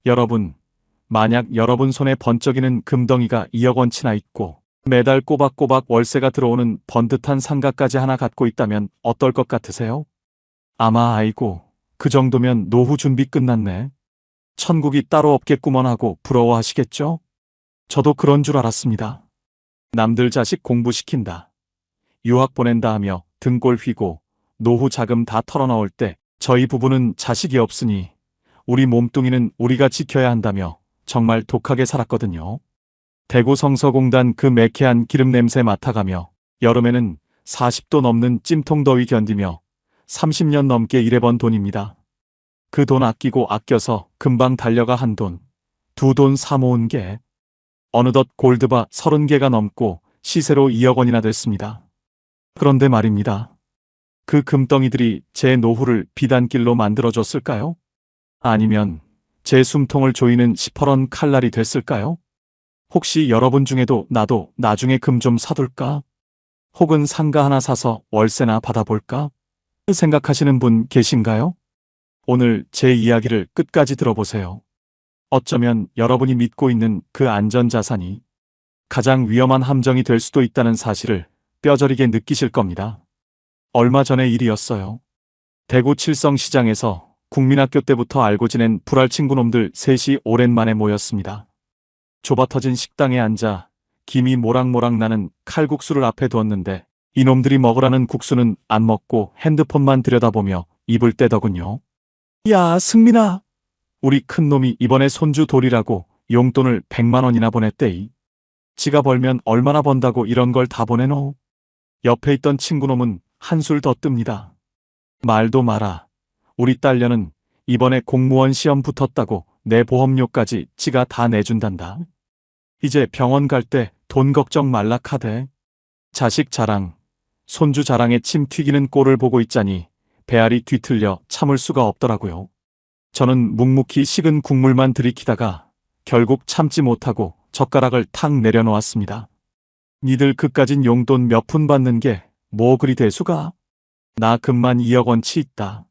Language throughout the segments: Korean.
여러분, 만약 여러분 손에 번쩍이는 금덩이가 2억 원치나 있고 매달 꼬박꼬박 월세가 들어오는 번듯한 상가까지 하나 갖고 있다면 어떨 것 같으세요? 아마 아이고, 그 정도면 노후 준비 끝났네. 천국이 따로 없겠구먼 하고 부러워하시겠죠? 저도 그런 줄 알았습니다. 남들 자식 공부시킨다, 유학 보낸다 하며 등골 휘고 노후 자금 다 털어넣을 때 저희 부부는 자식이 없으니 우리 몸뚱이는 우리가 지켜야 한다며 정말 독하게 살았거든요. 대구 성서공단 그 매캐한 기름 냄새 맡아가며 여름에는 40도 넘는 찜통 더위 견디며 30년 넘게 일해번 돈입니다. 그 돈 아끼고 아껴서 금방 달려가 한 돈, 두 돈 사모은 게 어느덧 골드바 30개가 넘고 시세로 2억 원이나 됐습니다. 그런데 말입니다. 그 금덩이들이 제 노후를 비단길로 만들어줬을까요? 아니면 제 숨통을 조이는 시퍼런 칼날이 됐을까요? 혹시 여러분 중에도 나도 나중에 금 좀 사둘까? 혹은 상가 하나 사서 월세나 받아볼까? 생각하시는 분 계신가요? 오늘 제 이야기를 끝까지 들어보세요. 어쩌면 여러분이 믿고 있는 그 안전자산이 가장 위험한 함정이 될 수도 있다는 사실을 뼈저리게 느끼실 겁니다. 얼마 전의 일이었어요. 대구 칠성시장에서 국민학교 때부터 알고 지낸 불알 친구놈들 셋이 오랜만에 모였습니다. 좁아터진 식당에 앉아 김이 모락모락 나는 칼국수를 앞에 두었는데 이놈들이 먹으라는 국수는 안 먹고 핸드폰만 들여다보며 입을 떼더군요. 야, 승민아, 우리 큰놈이 이번에 손주 돌이라고 용돈을 100만 원이나 보냈대이. 지가 벌면 얼마나 번다고 이런 걸 다 보내노? 옆에 있던 친구놈은 한술 더 뜹니다. 말도 마라. 우리 딸녀는 이번에 공무원 시험 붙었다고 내 보험료까지 지가 다 내준단다. 이제 병원 갈 때 돈 걱정 말라 카대. 자식 자랑, 손주 자랑에 침 튀기는 꼴을 보고 있자니 배알이 뒤틀려 참을 수가 없더라고요. 저는 묵묵히 식은 국물만 들이키다가 결국 참지 못하고 젓가락을 탁 내려놓았습니다. 니들 그까진 용돈 몇 푼 받는 게 뭐 그리 대수가? 나 금만 2억 원치 있다.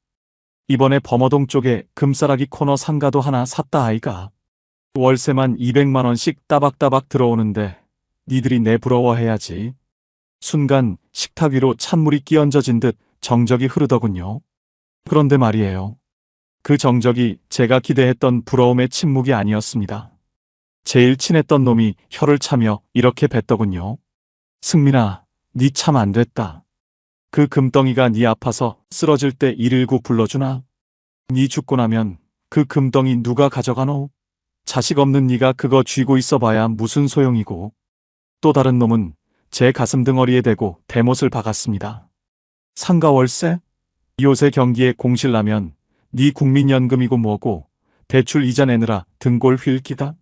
이번에 범어동 쪽에 금싸라기 코너 상가도 하나 샀다 아이가. 월세만 200만 원씩 따박따박 들어오는데 니들이 내 부러워해야지. 순간 식탁 위로 찬물이 끼얹어진 듯 정적이 흐르더군요. 그런데 말이에요. 그 정적이 제가 기대했던 부러움의 침묵이 아니었습니다. 제일 친했던 놈이 혀를 차며 이렇게 뱉더군요. 승민아, 니 참 안 됐다. 그 금덩이가 니 아파서 쓰러질 때 119 불러주나? 니 죽고 나면 그 금덩이 누가 가져가노? 자식 없는 니가 그거 쥐고 있어봐야 무슨 소용이고. 또 다른 놈은 제 가슴 등어리에 대고 대못을 박았습니다. 상가 월세? 요새 경기에 공실나면 네 국민연금이고 뭐고 대출 이자 내느라 등골 휠기다.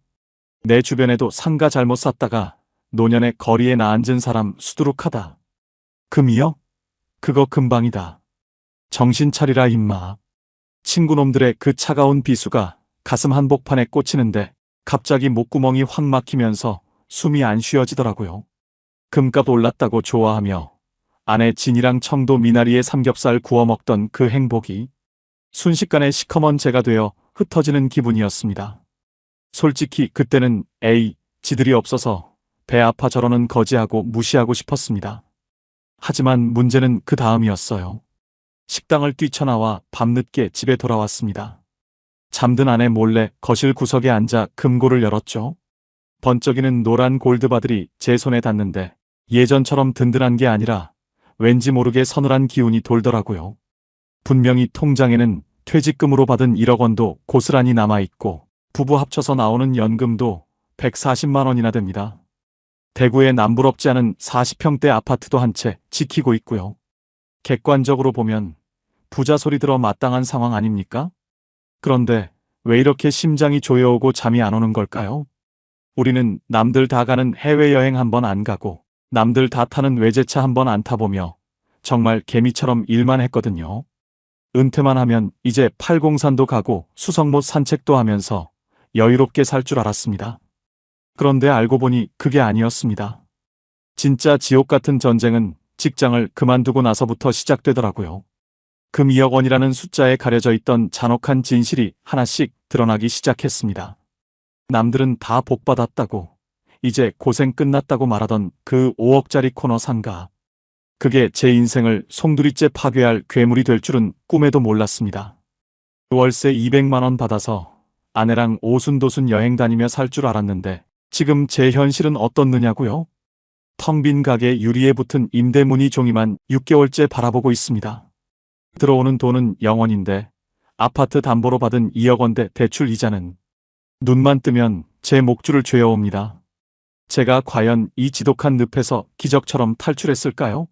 내 주변에도 상가 잘못 샀다가 노년에 거리에 나앉은 사람 수두룩하다. 금이요? 그거 금방이다. 정신 차리라 임마. 친구놈들의 그 차가운 비수가 가슴 한복판에 꽂히는데 갑자기 목구멍이 확 막히면서 숨이 안 쉬어지더라고요. 금값 올랐다고 좋아하며 아내 진이랑 청도 미나리에 삼겹살 구워 먹던 그 행복이 순식간에 시커먼 재가 되어 흩어지는 기분이었습니다. 솔직히 그때는 에이, 지들이 없어서 배 아파 저러는 거지하고 무시하고 싶었습니다. 하지만 문제는 그 다음이었어요. 식당을 뛰쳐나와 밤늦게 집에 돌아왔습니다. 잠든 아내 몰래 거실 구석에 앉아 금고를 열었죠. 번쩍이는 노란 골드바들이 제 손에 닿는데 예전처럼 든든한 게 아니라 왠지 모르게 서늘한 기운이 돌더라고요. 분명히 통장에는 퇴직금으로 받은 1억 원도 고스란히 남아있고 부부 합쳐서 나오는 연금도 140만 원이나 됩니다. 대구에 남부럽지 않은 40평대 아파트도 한 채 지키고 있고요. 객관적으로 보면 부자 소리 들어 마땅한 상황 아닙니까? 그런데 왜 이렇게 심장이 조여오고 잠이 안 오는 걸까요? 우리는 남들 다 가는 해외여행 한번 안 가고 남들 다 타는 외제차 한번 안 타보며 정말 개미처럼 일만 했거든요. 은퇴만 하면 이제 팔공산도 가고 수성못 산책도 하면서 여유롭게 살 줄 알았습니다. 그런데 알고 보니 그게 아니었습니다. 진짜 지옥 같은 전쟁은 직장을 그만두고 나서부터 시작되더라고요. 금 2억 원이라는 숫자에 가려져 있던 잔혹한 진실이 하나씩 드러나기 시작했습니다. 남들은 다 복받았다고, 이제 고생 끝났다고 말하던 그 5억짜리 코너 상가. 그게 제 인생을 송두리째 파괴할 괴물이 될 줄은 꿈에도 몰랐습니다. 월세 200만 원 받아서 아내랑 오순도순 여행 다니며 살 줄 알았는데 지금 제 현실은 어떻느냐고요? 텅 빈 가게 유리에 붙은 임대문의 종이만 6개월째 바라보고 있습니다. 들어오는 돈은 0원인데 아파트 담보로 받은 2억 원대 대출 이자는 눈만 뜨면 제 목줄을 죄어옵니다. 제가 과연 이 지독한 늪에서 기적처럼 탈출했을까요?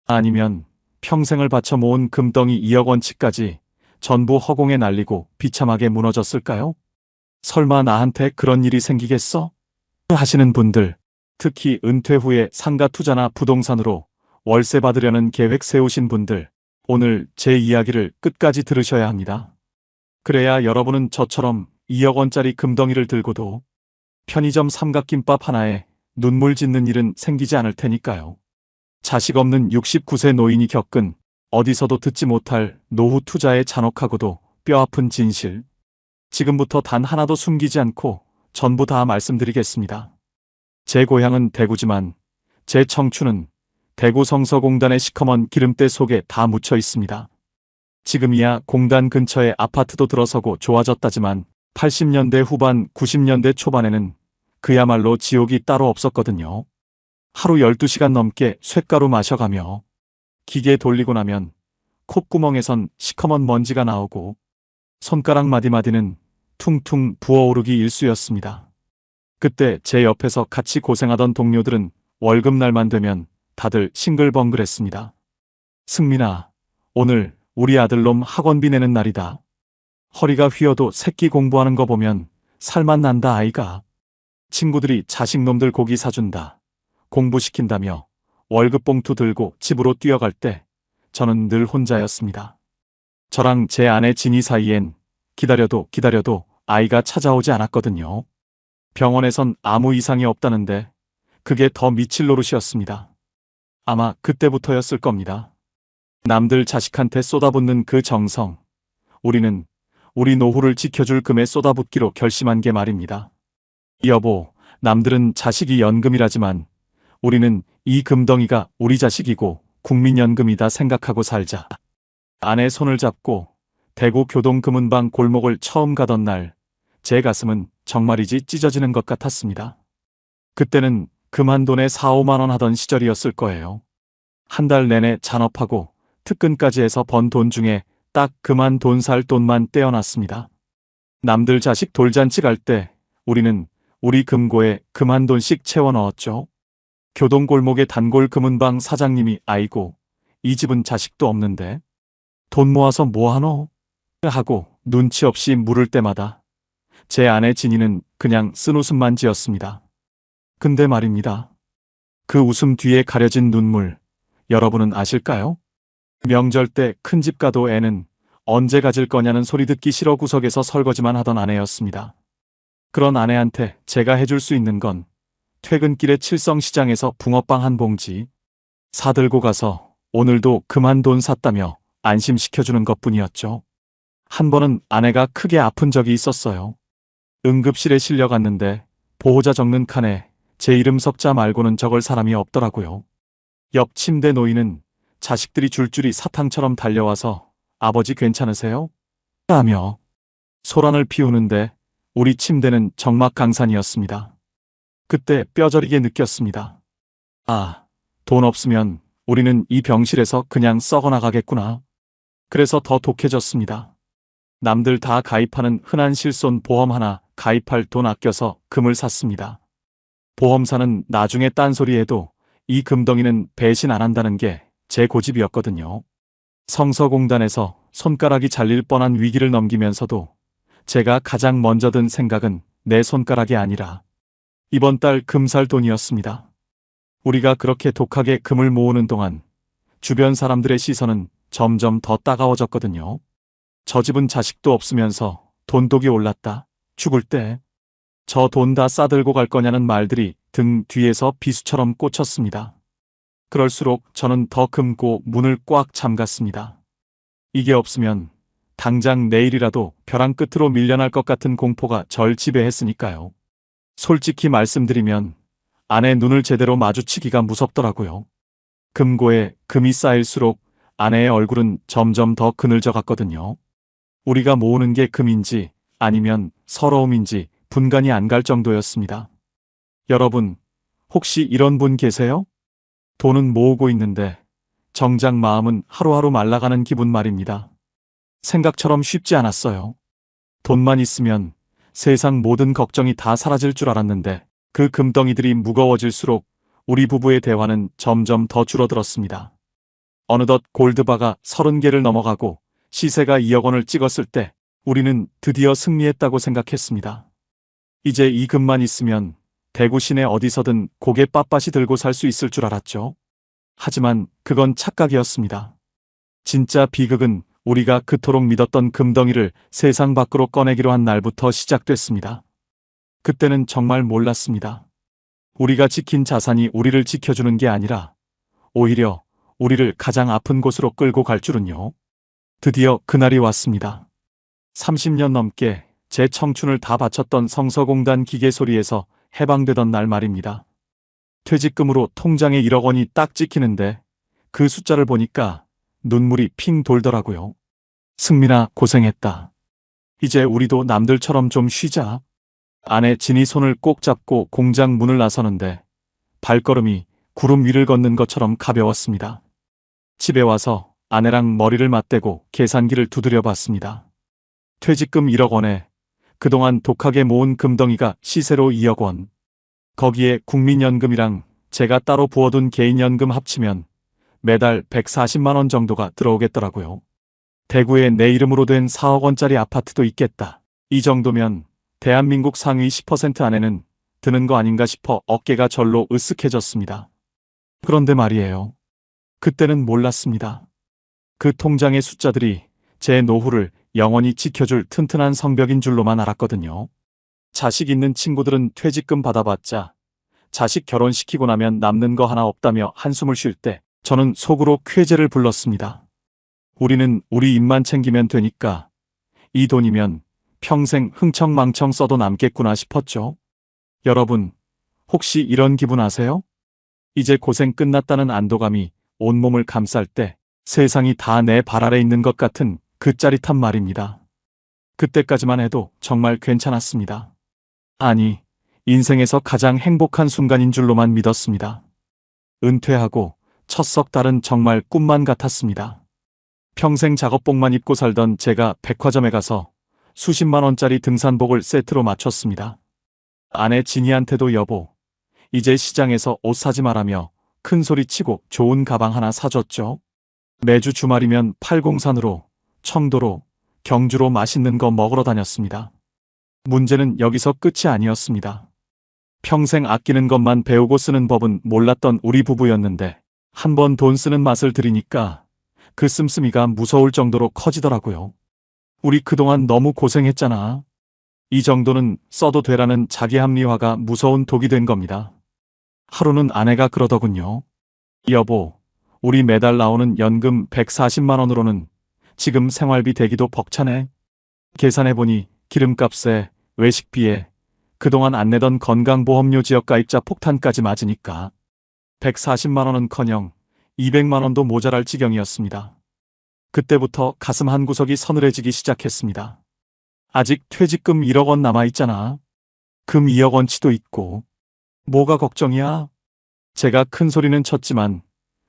아니면 평생을 바쳐 모은 금덩이 2억 원치까지 전부 허공에 날리고 비참하게 무너졌을까요? 설마 나한테 그런 일이 생기겠어? 하시는 분들, 특히 은퇴 후에 상가 투자나 부동산으로 월세 받으려는 계획 세우신 분들, 오늘 제 이야기를 끝까지 들으셔야 합니다. 그래야 여러분은 저처럼 2억 원짜리 금덩이를 들고도 편의점 삼각김밥 하나에 눈물 짓는 일은 생기지 않을 테니까요. 자식 없는 69세 노인이 겪은 어디서도 듣지 못할 노후 투자의 잔혹하고도 뼈아픈 진실. 지금부터 단 하나도 숨기지 않고 전부 다 말씀드리겠습니다. 제 고향은 대구지만 제 청춘은 대구 성서공단의 시커먼 기름때 속에 다 묻혀 있습니다. 지금이야 공단 근처에 아파트도 들어서고 좋아졌다지만 80년대 후반 90년대 초반에는 그야말로 지옥이 따로 없었거든요. 하루 12시간 넘게 쇳가루 마셔가며 기계 돌리고 나면 콧구멍에선 시커먼 먼지가 나오고 손가락 마디마디는 퉁퉁 부어오르기 일쑤였습니다. 그때 제 옆에서 같이 고생하던 동료들은 월급날만 되면 다들 싱글벙글했습니다. 승민아, 오늘 우리 아들놈 학원비 내는 날이다. 허리가 휘어도 새끼 공부하는 거 보면 살만 난다 아이가. 친구들이 자식놈들 고기 사준다, 공부시킨다며 월급 봉투 들고 집으로 뛰어갈 때 저는 늘 혼자였습니다. 저랑 제 아내 진이 사이엔 기다려도 아이가 찾아오지 않았거든요. 병원에선 아무 이상이 없다는데 그게 더 미칠 노릇이었습니다. 아마 그때부터였을 겁니다. 남들 자식한테 쏟아붓는 그 정성, 우리는 우리 노후를 지켜줄 금에 쏟아붓기로 결심한 게 말입니다. 여보, 남들은 자식이 연금이라지만 우리는 이 금덩이가 우리 자식이고 국민연금이다 생각하고 살자. 아내 손을 잡고 대구 교동금은방 골목을 처음 가던 날, 제 가슴은 정말이지 찢어지는 것 같았습니다. 그때는 금 한 돈에 4, 5만 원 하던 시절이었을 거예요. 한 달 내내 잔업하고 특근까지 해서 번 돈 중에 딱 그만 돈 살 돈만 떼어놨습니다. 남들 자식 돌잔치 갈 때 우리는 우리 금고에 금 한 돈씩 채워 넣었죠. 교동골목의 단골 금은방 사장님이 아이고, 이 집은 자식도 없는데 돈 모아서 뭐하노? 하고 눈치 없이 물을 때마다 제 아내 진이는 그냥 쓴웃음만 지었습니다. 근데 말입니다. 그 웃음 뒤에 가려진 눈물, 여러분은 아실까요? 명절 때 큰 집 가도 애는 언제 가질 거냐는 소리 듣기 싫어 구석에서 설거지만 하던 아내였습니다. 그런 아내한테 제가 해줄 수 있는 건 퇴근길에 칠성시장에서 붕어빵 한 봉지 사들고 가서 오늘도 그만 돈 샀다며 안심시켜주는 것뿐이었죠. 한 번은 아내가 크게 아픈 적이 있었어요. 응급실에 실려갔는데 보호자 적는 칸에 제 이름 석자 말고는 적을 사람이 없더라고요. 옆 침대 노인은 자식들이 줄줄이 사탕처럼 달려와서 아버지 괜찮으세요? 라며 소란을 피우는데 우리 침대는 적막강산이었습니다. 그때 뼈저리게 느꼈습니다. 아, 돈 없으면 우리는 이 병실에서 그냥 썩어나가겠구나. 그래서 더 독해졌습니다. 남들 다 가입하는 흔한 실손 보험 하나 가입할 돈 아껴서 금을 샀습니다. 보험사는 나중에 딴소리해도 이 금덩이는 배신 안 한다는 게 제 고집이었거든요. 성서공단에서 손가락이 잘릴 뻔한 위기를 넘기면서도 제가 가장 먼저 든 생각은 내 손가락이 아니라 이번 달 금 살 돈이었습니다. 우리가 그렇게 독하게 금을 모으는 동안 주변 사람들의 시선은 점점 더 따가워졌거든요. 저 집은 자식도 없으면서 돈독이 올랐다. 죽을 때 저 돈 다 싸들고 갈 거냐는 말들이 등 뒤에서 비수처럼 꽂혔습니다. 그럴수록 저는 더 금고 문을 꽉 잠갔습니다. 이게 없으면 당장 내일이라도 벼랑 끝으로 밀려날 것 같은 공포가 절 지배했으니까요. 솔직히 말씀드리면 아내 눈을 제대로 마주치기가 무섭더라고요. 금고에 금이 쌓일수록 아내의 얼굴은 점점 더 그늘져 갔거든요. 우리가 모으는 게 금인지 아니면 서러움인지 분간이 안 갈 정도였습니다. 여러분, 혹시 이런 분 계세요? 돈은 모으고 있는데 정작 마음은 하루하루 말라가는 기분 말입니다. 생각처럼 쉽지 않았어요. 돈만 있으면 세상 모든 걱정이 다 사라질 줄 알았는데 그 금덩이들이 무거워질수록 우리 부부의 대화는 점점 더 줄어들었습니다. 어느덧 골드바가 30개를 넘어가고 시세가 2억 원을 찍었을 때 우리는 드디어 승리했다고 생각했습니다. 이제 이 금만 있으면 대구 시내 어디서든 고개 빳빳이 들고 살 수 있을 줄 알았죠. 하지만 그건 착각이었습니다. 진짜 비극은 우리가 그토록 믿었던 금덩이를 세상 밖으로 꺼내기로 한 날부터 시작됐습니다. 그때는 정말 몰랐습니다. 우리가 지킨 자산이 우리를 지켜주는 게 아니라 오히려 우리를 가장 아픈 곳으로 끌고 갈 줄은요. 드디어 그날이 왔습니다. 30년 넘게 제 청춘을 다 바쳤던 성서공단 기계소리에서 해방되던 날 말입니다. 퇴직금으로 통장에 1억 원이 딱 찍히는데 그 숫자를 보니까 눈물이 핑 돌더라고요. 승민아, 고생했다. 이제 우리도 남들처럼 좀 쉬자. 아내 진이 손을 꼭 잡고 공장 문을 나서는데 발걸음이 구름 위를 걷는 것처럼 가벼웠습니다. 집에 와서 아내랑 머리를 맞대고 계산기를 두드려 봤습니다. 퇴직금 1억 원에 그동안 독하게 모은 금덩이가 시세로 2억 원. 거기에 국민연금이랑 제가 따로 부어둔 개인연금 합치면 매달 140만 원 정도가 들어오겠더라고요. 대구에 내 이름으로 된 4억 원짜리 아파트도 있겠다. 이 정도면 대한민국 상위 10% 안에는 드는 거 아닌가 싶어 어깨가 절로 으쓱해졌습니다. 그런데 말이에요. 그때는 몰랐습니다. 그 통장의 숫자들이 제 노후를 영원히 지켜줄 튼튼한 성벽인 줄로만 알았거든요. 자식 있는 친구들은 퇴직금 받아봤자 자식 결혼시키고 나면 남는 거 하나 없다며 한숨을 쉴 때 저는 속으로 쾌재를 불렀습니다. 우리는 우리 입만 챙기면 되니까 이 돈이면 평생 흥청망청 써도 남겠구나 싶었죠. 여러분, 혹시 이런 기분 아세요? 이제 고생 끝났다는 안도감이 온몸을 감쌀 때 세상이 다 내 발 아래 있는 것 같은 그 짜릿한 말입니다. 그때까지만 해도 정말 괜찮았습니다. 아니, 인생에서 가장 행복한 순간인 줄로만 믿었습니다. 은퇴하고 첫 석 달은 정말 꿈만 같았습니다. 평생 작업복만 입고 살던 제가 백화점에 가서 수십만 원짜리 등산복을 세트로 맞췄습니다. 아내 진이한테도 여보, 이제 시장에서 옷 사지 말라며 큰 소리치고 좋은 가방 하나 사줬죠. 매주 주말이면 팔공산으로, 청도로, 경주로 맛있는 거 먹으러 다녔습니다. 문제는 여기서 끝이 아니었습니다. 평생 아끼는 것만 배우고 쓰는 법은 몰랐던 우리 부부였는데 한번 돈 쓰는 맛을 들이니까 그 씀씀이가 무서울 정도로 커지더라고요. 우리 그동안 너무 고생했잖아. 이 정도는 써도 되라는 자기 합리화가 무서운 독이 된 겁니다. 하루는 아내가 그러더군요. 여보, 우리 매달 나오는 연금 140만 원으로는 지금 생활비 대기도 벅차네. 계산해보니 기름값에 외식비에 그동안 안 내던 건강보험료 지역가입자 폭탄까지 맞으니까 140만 원은커녕 200만 원도 모자랄 지경이었습니다. 그때부터 가슴 한 구석이 서늘해지기 시작했습니다. 아직 퇴직금 1억 원 남아있잖아. 금 2억 원치도 있고. 뭐가 걱정이야? 제가 큰 소리는 쳤지만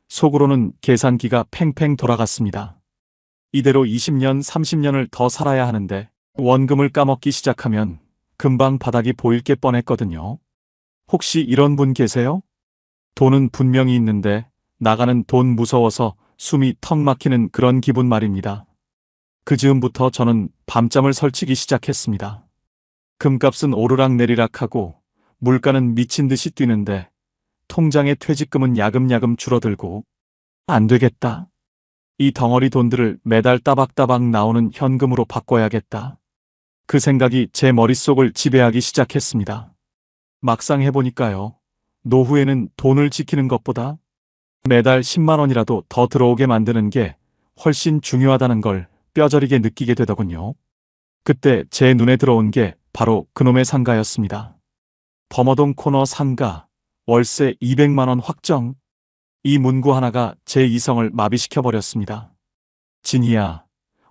속으로는 계산기가 팽팽 돌아갔습니다. 이대로 20년, 30년을 더 살아야 하는데 원금을 까먹기 시작하면 금방 바닥이 보일 게 뻔했거든요. 혹시 이런 분 계세요? 돈은 분명히 있는데 나가는 돈 무서워서 숨이 턱 막히는 그런 기분 말입니다. 그 즈음부터 저는 밤잠을 설치기 시작했습니다. 금값은 오르락내리락하고 물가는 미친 듯이 뛰는데 통장의 퇴직금은 야금야금 줄어들고 안 되겠다. 이 덩어리 돈들을 매달 따박따박 나오는 현금으로 바꿔야겠다. 그 생각이 제 머릿속을 지배하기 시작했습니다. 막상 해보니까요. 노후에는 돈을 지키는 것보다 매달 10만 원이라도 더 들어오게 만드는 게 훨씬 중요하다는 걸 뼈저리게 느끼게 되더군요. 그때 제 눈에 들어온 게 바로 그놈의 상가였습니다. 범어동 코너 상가, 월세 200만 원 확정. 이 문구 하나가 제 이성을 마비시켜버렸습니다. 진희야,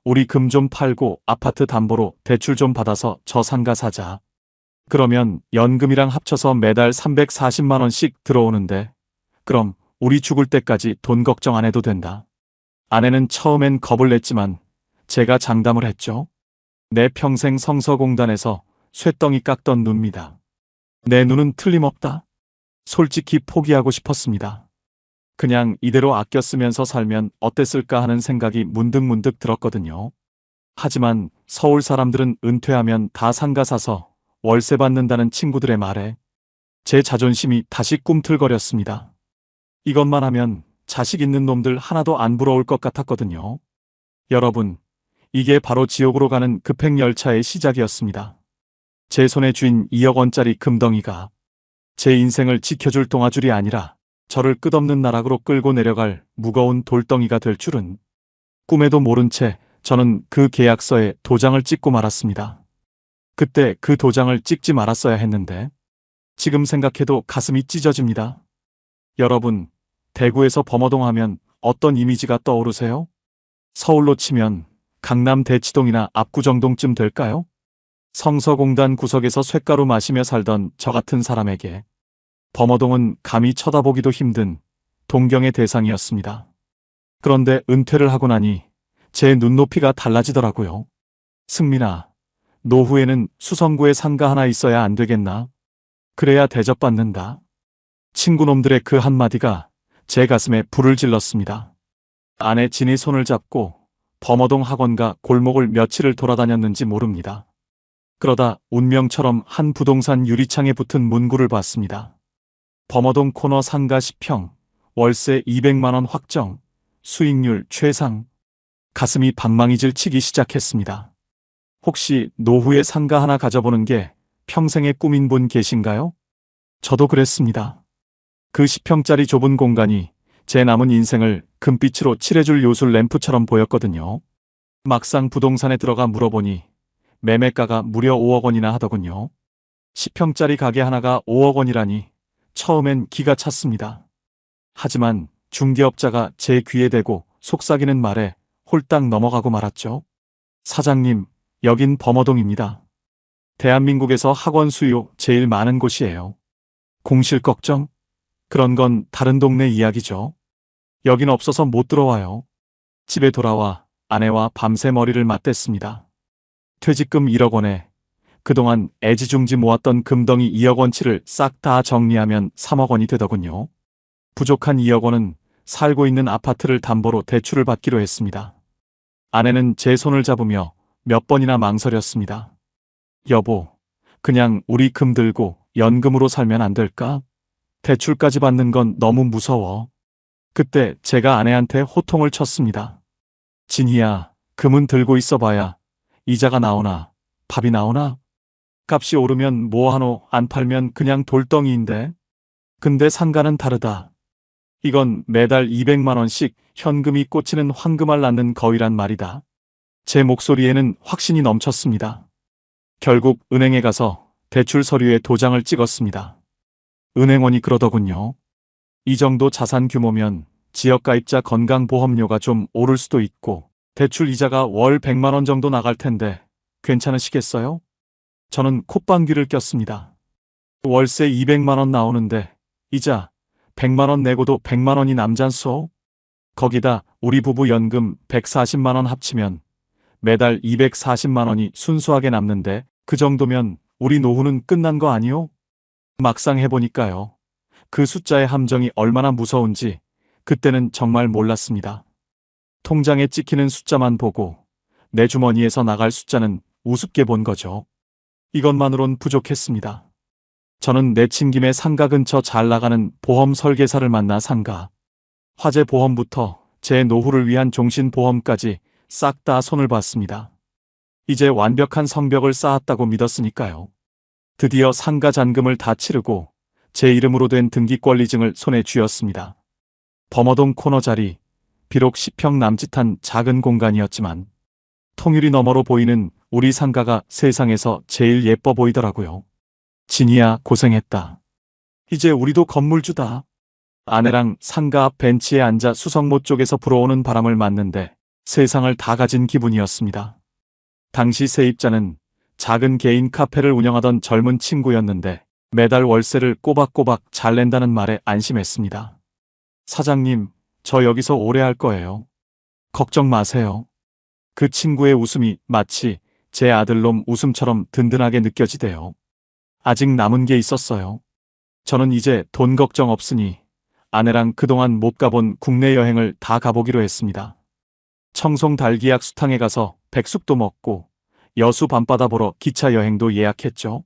우리 금 좀 팔고 아파트 담보로 대출 좀 받아서 저 상가 사자. 그러면 연금이랑 합쳐서 매달 340만 원씩 들어오는데, 그럼 우리 죽을 때까지 돈 걱정 안 해도 된다. 아내는 처음엔 겁을 냈지만 제가 장담을 했죠. 내 평생 성서공단에서 쇳덩이 깎던 눈입니다. 내 눈은 틀림없다. 솔직히 포기하고 싶었습니다. 그냥 이대로 아껴 쓰면서 살면 어땠을까 하는 생각이 문득문득 들었거든요. 하지만 서울 사람들은 은퇴하면 다 상가 사서 월세 받는다는 친구들의 말에 제 자존심이 다시 꿈틀거렸습니다. 이것만 하면 자식 있는 놈들 하나도 안 부러울 것 같았거든요. 여러분, 이게 바로 지옥으로 가는 급행열차의 시작이었습니다. 제 손에 쥔 2억 원짜리 금덩이가 제 인생을 지켜줄 동아줄이 아니라 저를 끝없는 나락으로 끌고 내려갈 무거운 돌덩이가 될 줄은 꿈에도 모른 채 저는 그 계약서에 도장을 찍고 말았습니다. 그때 그 도장을 찍지 말았어야 했는데 지금 생각해도 가슴이 찢어집니다. 여러분, 대구에서 범어동 하면 어떤 이미지가 떠오르세요? 서울로 치면 강남 대치동이나 압구정동쯤 될까요? 성서공단 구석에서 쇳가루 마시며 살던 저 같은 사람에게 범어동은 감히 쳐다보기도 힘든 동경의 대상이었습니다. 그런데 은퇴를 하고 나니 제 눈높이가 달라지더라고요. 승민아, 노후에는 수성구에 상가 하나 있어야 안 되겠나? 그래야 대접받는다. 친구놈들의 그 한마디가 제 가슴에 불을 질렀습니다. 아내 진이 손을 잡고 범어동 학원가 골목을 며칠을 돌아다녔는지 모릅니다. 그러다 운명처럼 한 부동산 유리창에 붙은 문구를 봤습니다. 범어동 코너 상가 10평, 월세 200만 원 확정, 수익률 최상. 가슴이 방망이질 치기 시작했습니다. 혹시 노후에 상가 하나 가져보는 게 평생의 꿈인 분 계신가요? 저도 그랬습니다. 그 10평짜리 좁은 공간이 제 남은 인생을 금빛으로 칠해줄 요술 램프처럼 보였거든요. 막상 부동산에 들어가 물어보니 매매가가 무려 5억 원이나 하더군요. 10평짜리 가게 하나가 5억 원이라니 처음엔 기가 찼습니다. 하지만 중개업자가 제 귀에 대고 속삭이는 말에 홀딱 넘어가고 말았죠. 사장님, 여긴 범어동입니다. 대한민국에서 학원 수요 제일 많은 곳이에요. 공실 걱정? 그런 건 다른 동네 이야기죠. 여긴 없어서 못 들어와요. 집에 돌아와 아내와 밤새 머리를 맞댔습니다. 퇴직금 1억 원에 그동안 애지중지 모았던 금덩이 2억 원치를 싹 다 정리하면 3억 원이 되더군요. 부족한 2억 원은 살고 있는 아파트를 담보로 대출을 받기로 했습니다. 아내는 제 손을 잡으며 몇 번이나 망설였습니다. 여보, 그냥 우리 금 들고 연금으로 살면 안 될까? 대출까지 받는 건 너무 무서워. 그때 제가 아내한테 호통을 쳤습니다. 진희야, 금은 들고 있어봐야 이자가 나오나 밥이 나오나? 값이 오르면 뭐하노, 안 팔면 그냥 돌덩이인데. 근데 상가는 다르다. 이건 매달 200만 원씩 현금이 꽂히는 황금알 낳는 거위란 말이다. 제 목소리에는 확신이 넘쳤습니다. 결국 은행에 가서 대출 서류에 도장을 찍었습니다. 은행원이 그러더군요. 이 정도 자산 규모면 지역가입자 건강보험료가 좀 오를 수도 있고 대출 이자가 월 100만 원 정도 나갈 텐데 괜찮으시겠어요? 저는 콧방귀를 꼈습니다. 월세 200만 원 나오는데 이자 100만 원 내고도 100만 원이 남잔소? 거기다 우리 부부 연금 140만 원 합치면 매달 240만 원이 순수하게 남는데 그 정도면 우리 노후는 끝난 거 아니요? 막상 해보니까요. 그 숫자의 함정이 얼마나 무서운지 그때는 정말 몰랐습니다. 통장에 찍히는 숫자만 보고 내 주머니에서 나갈 숫자는 우습게 본 거죠. 이것만으론 부족했습니다. 저는 내친김에 상가 근처 잘 나가는 보험 설계사를 만나 상가, 화재 보험부터 제 노후를 위한 종신보험까지 싹 다 손을 봤습니다. 이제 완벽한 성벽을 쌓았다고 믿었으니까요. 드디어 상가 잔금을 다 치르고 제 이름으로 된 등기권리증을 손에 쥐었습니다. 범어동 코너 자리, 비록 10평 남짓한 작은 공간이었지만 통유리 너머로 보이는 우리 상가가 세상에서 제일 예뻐 보이더라고요. 진이야, 고생했다. 이제 우리도 건물주다. 아내랑 상가 앞 벤치에 앉아 수성못 쪽에서 불어오는 바람을 맞는데 세상을 다 가진 기분이었습니다. 당시 세입자는 작은 개인 카페를 운영하던 젊은 친구였는데 매달 월세를 꼬박꼬박 잘 낸다는 말에 안심했습니다. 사장님, 저 여기서 오래 할 거예요. 걱정 마세요. 그 친구의 웃음이 마치 제 아들놈 웃음처럼 든든하게 느껴지대요. 아직 남은 게 있었어요. 저는 이제 돈 걱정 없으니 아내랑 그동안 못 가본 국내 여행을 다 가보기로 했습니다. 청송 달기약 수탕에 가서 백숙도 먹고 여수 밤바다 보러 기차 여행도 예약했죠.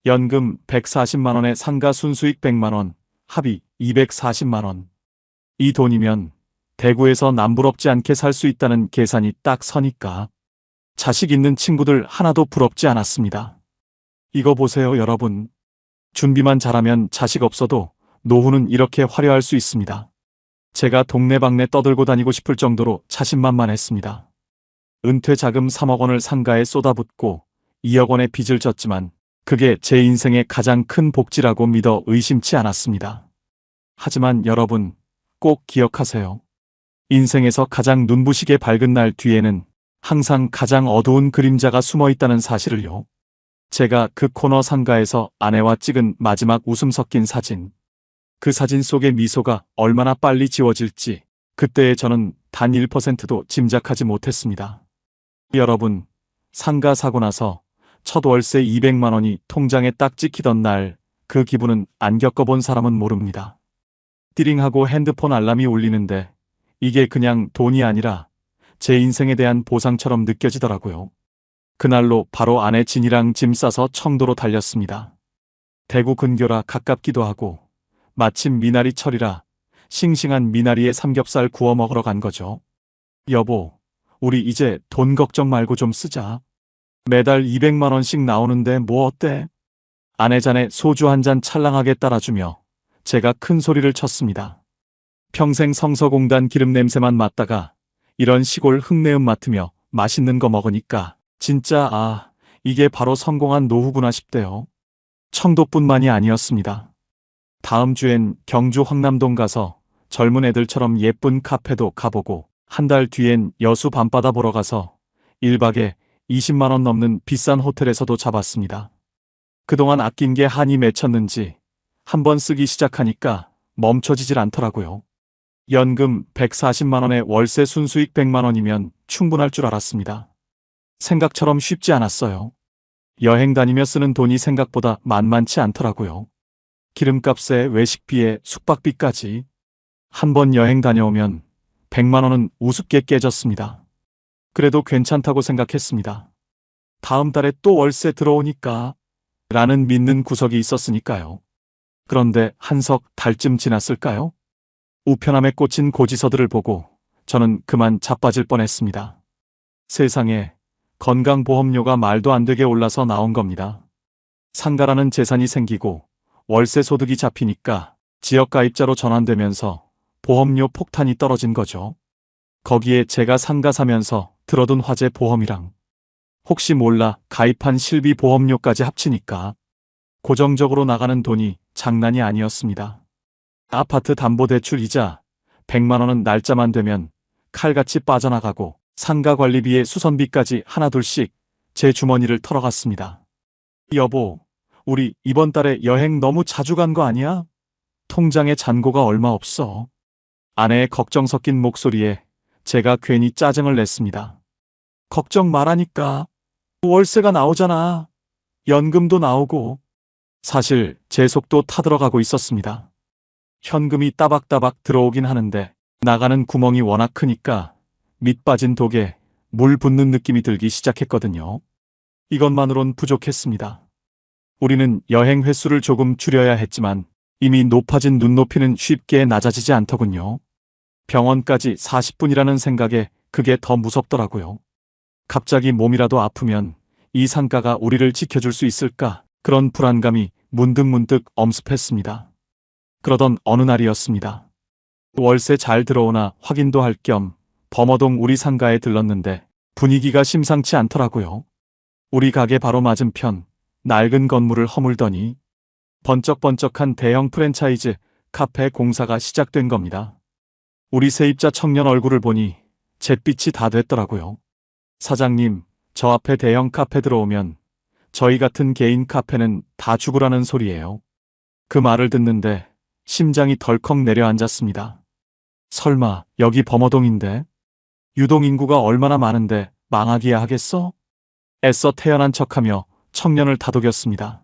연금 140만 원에 상가 순수익 100만 원, 합의 240만 원. 이 돈이면 대구에서 남부럽지 않게 살 수 있다는 계산이 딱 서니까 자식 있는 친구들 하나도 부럽지 않았습니다. 이거 보세요, 여러분. 준비만 잘하면 자식 없어도 노후는 이렇게 화려할 수 있습니다. 제가 동네방네 떠들고 다니고 싶을 정도로 자신만만했습니다. 은퇴 자금 3억 원을 상가에 쏟아붓고 2억 원의 빚을 졌지만 그게 제 인생의 가장 큰 복지라고 믿어 의심치 않았습니다. 하지만 여러분, 꼭 기억하세요. 인생에서 가장 눈부시게 밝은 날 뒤에는 항상 가장 어두운 그림자가 숨어 있다는 사실을요. 제가 그 코너 상가에서 아내와 찍은 마지막 웃음 섞인 사진. 그 사진 속의 미소가 얼마나 빨리 지워질지 그때의 저는 단 1%도 짐작하지 못했습니다. 여러분, 상가 사고 나서 첫 월세 200만 원이 통장에 딱 찍히던 날 그 기분은 안 겪어본 사람은 모릅니다. 띠링하고 핸드폰 알람이 울리는데 이게 그냥 돈이 아니라 제 인생에 대한 보상처럼 느껴지더라고요. 그날로 바로 아내 진이랑 짐 싸서 청도로 달렸습니다. 대구 근교라 가깝기도 하고 마침 미나리철이라 싱싱한 미나리에 삼겹살 구워 먹으러 간 거죠. 여보, 우리 이제 돈 걱정 말고 좀 쓰자. 매달 200만 원씩 나오는데 뭐 어때? 아내 잔에 소주 한 잔 찰랑하게 따라주며 제가 큰 소리를 쳤습니다. 평생 성서공단 기름 냄새만 맡다가 이런 시골 흙내음 맡으며 맛있는 거 먹으니까 진짜 이게 바로 성공한 노후구나 싶대요. 청도뿐만이 아니었습니다. 다음 주엔 경주 황남동 가서 젊은 애들처럼 예쁜 카페도 가보고 한 달 뒤엔 여수 밤바다 보러 가서 1박에 20만 원 넘는 비싼 호텔에서도 잡았습니다. 그동안 아낀 게 한이 맺혔는지 한번 쓰기 시작하니까 멈춰지질 않더라고요. 연금 140만 원에 월세 순수익 100만 원이면 충분할 줄 알았습니다. 생각처럼 쉽지 않았어요. 여행 다니며 쓰는 돈이 생각보다 만만치 않더라고요. 기름값에 외식비에 숙박비까지. 한 번 여행 다녀오면 100만 원은 우습게 깨졌습니다. 그래도 괜찮다고 생각했습니다. 다음 달에 또 월세 들어오니까 라는 믿는 구석이 있었으니까요. 그런데 한 석 달쯤 지났을까요? 우편함에 꽂힌 고지서들을 보고 저는 그만 자빠질 뻔했습니다. 세상에 건강보험료가 말도 안 되게 올라서 나온 겁니다. 상가라는 재산이 생기고 월세 소득이 잡히니까 지역가입자로 전환되면서 보험료 폭탄이 떨어진 거죠. 거기에 제가 상가 사면서 들어둔 화재 보험이랑 혹시 몰라 가입한 실비 보험료까지 합치니까 고정적으로 나가는 돈이 장난이 아니었습니다. 아파트 담보대출 이자 100만 원은 날짜만 되면 칼같이 빠져나가고 상가 관리비에 수선비까지 하나둘씩 제 주머니를 털어갔습니다. 여보, 우리 이번 달에 여행 너무 자주 간 거 아니야? 통장에 잔고가 얼마 없어. 아내의 걱정 섞인 목소리에 제가 괜히 짜증을 냈습니다. 걱정 말라니까. 월세가 나오잖아. 연금도 나오고. 사실 제 속도 타들어가고 있었습니다. 현금이 따박따박 들어오긴 하는데 나가는 구멍이 워낙 크니까 밑 빠진 독에 물 붓는 느낌이 들기 시작했거든요. 이것만으론 부족했습니다. 우리는 여행 횟수를 조금 줄여야 했지만 이미 높아진 눈높이는 쉽게 낮아지지 않더군요. 병원까지 40분이라는 생각에 그게 더 무섭더라고요. 갑자기 몸이라도 아프면 이 상가가 우리를 지켜줄 수 있을까? 그런 불안감이 문득문득 엄습했습니다. 그러던 어느 날이었습니다. 월세 잘 들어오나 확인도 할 겸 범어동 우리 상가에 들렀는데 분위기가 심상치 않더라고요. 우리 가게 바로 맞은편 낡은 건물을 허물더니 번쩍번쩍한 대형 프랜차이즈 카페 공사가 시작된 겁니다. 우리 세입자 청년 얼굴을 보니 잿빛이 다 됐더라고요. 사장님, 저 앞에 대형 카페 들어오면 저희 같은 개인 카페는 다 죽으라는 소리예요. 그 말을 듣는데 심장이 덜컥 내려앉았습니다. 설마 여기 범어동인데? 유동 인구가 얼마나 많은데 망하기야 하겠어? 애써 태연한 척하며 청년을 다독였습니다.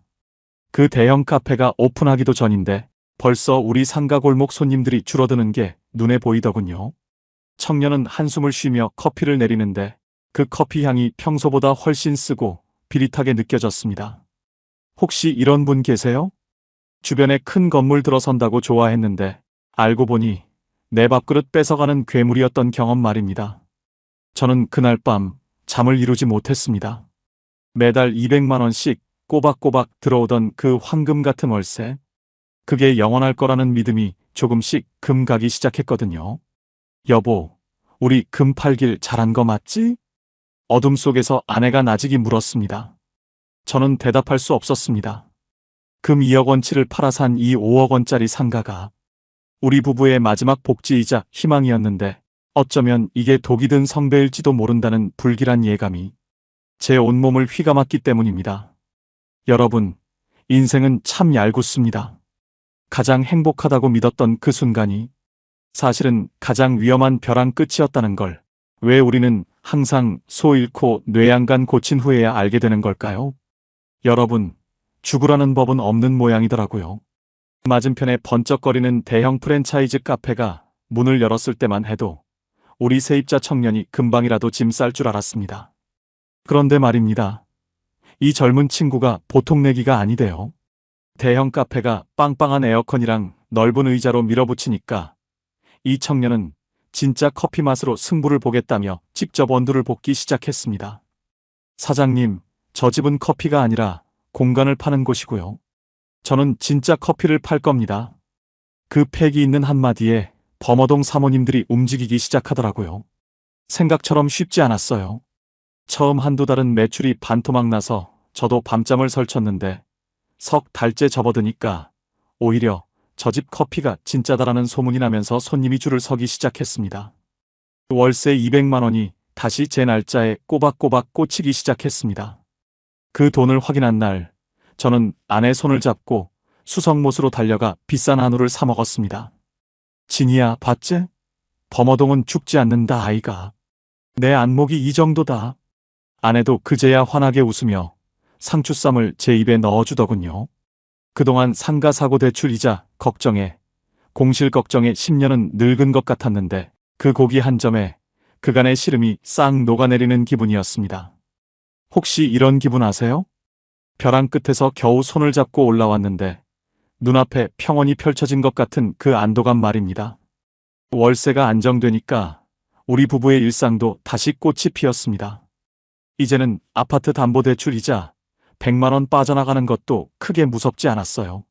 그 대형 카페가 오픈하기도 전인데 벌써 우리 상가 골목 손님들이 줄어드는 게 눈에 보이더군요. 청년은 한숨을 쉬며 커피를 내리는데 그 커피 향이 평소보다 훨씬 쓰고 비릿하게 느껴졌습니다. 혹시 이런 분 계세요? 주변에 큰 건물 들어선다고 좋아했는데 알고 보니 내 밥그릇 뺏어가는 괴물이었던 경험 말입니다. 저는 그날 밤 잠을 이루지 못했습니다. 매달 200만 원씩 꼬박꼬박 들어오던 그 황금 같은 월세. 그게 영원할 거라는 믿음이 조금씩 금 가기 시작했거든요. 여보, 우리 금 팔길 잘한 거 맞지? 어둠 속에서 아내가 나직이 물었습니다. 저는 대답할 수 없었습니다. 금 2억 원치를 팔아 산 이 5억 원짜리 상가가 우리 부부의 마지막 복지이자 희망이었는데 어쩌면 이게 독이 든 성배일지도 모른다는 불길한 예감이 제 온몸을 휘감았기 때문입니다. 여러분, 인생은 참 얄궂습니다. 가장 행복하다고 믿었던 그 순간이 사실은 가장 위험한 벼랑 끝이었다는 걸 왜 우리는 항상 소 잃고 뇌양간 고친 후에야 알게 되는 걸까요? 여러분, 죽으라는 법은 없는 모양이더라고요. 맞은편에 번쩍거리는 대형 프랜차이즈 카페가 문을 열었을 때만 해도 우리 세입자 청년이 금방이라도 짐 쌀 줄 알았습니다. 그런데 말입니다. 이 젊은 친구가 보통 내기가 아니대요. 대형 카페가 빵빵한 에어컨이랑 넓은 의자로 밀어붙이니까 이 청년은 진짜 커피 맛으로 승부를 보겠다며 직접 원두를 볶기 시작했습니다. 사장님, 저 집은 커피가 아니라 공간을 파는 곳이고요. 저는 진짜 커피를 팔 겁니다. 그 패기 있는 한마디에 범어동 사모님들이 움직이기 시작하더라고요. 생각처럼 쉽지 않았어요. 처음 한두 달은 매출이 반토막 나서 저도 밤잠을 설쳤는데 석 달째 접어드니까 오히려 저 집 커피가 진짜다라는 소문이 나면서 손님이 줄을 서기 시작했습니다. 월세 200만 원이 다시 제 날짜에 꼬박꼬박 꽂히기 시작했습니다. 그 돈을 확인한 날, 저는 아내 손을 잡고 수성못으로 달려가 비싼 한우를 사 먹었습니다. 진이야, 봤지? 범어동은 죽지 않는다 아이가. 내 안목이 이 정도다. 아내도 그제야 환하게 웃으며 상추쌈을 제 입에 넣어주더군요. 그동안 상가 사고 대출이자 걱정에 공실 걱정에 10년은 늙은 것 같았는데 그 고기 한 점에 그간의 시름이 싹 녹아내리는 기분이었습니다. 혹시 이런 기분 아세요? 벼랑 끝에서 겨우 손을 잡고 올라왔는데 눈앞에 평원이 펼쳐진 것 같은 그 안도감 말입니다. 월세가 안정되니까 우리 부부의 일상도 다시 꽃이 피었습니다. 이제는 아파트 담보대출이자 100만 원 빠져나가는 것도 크게 무섭지 않았어요.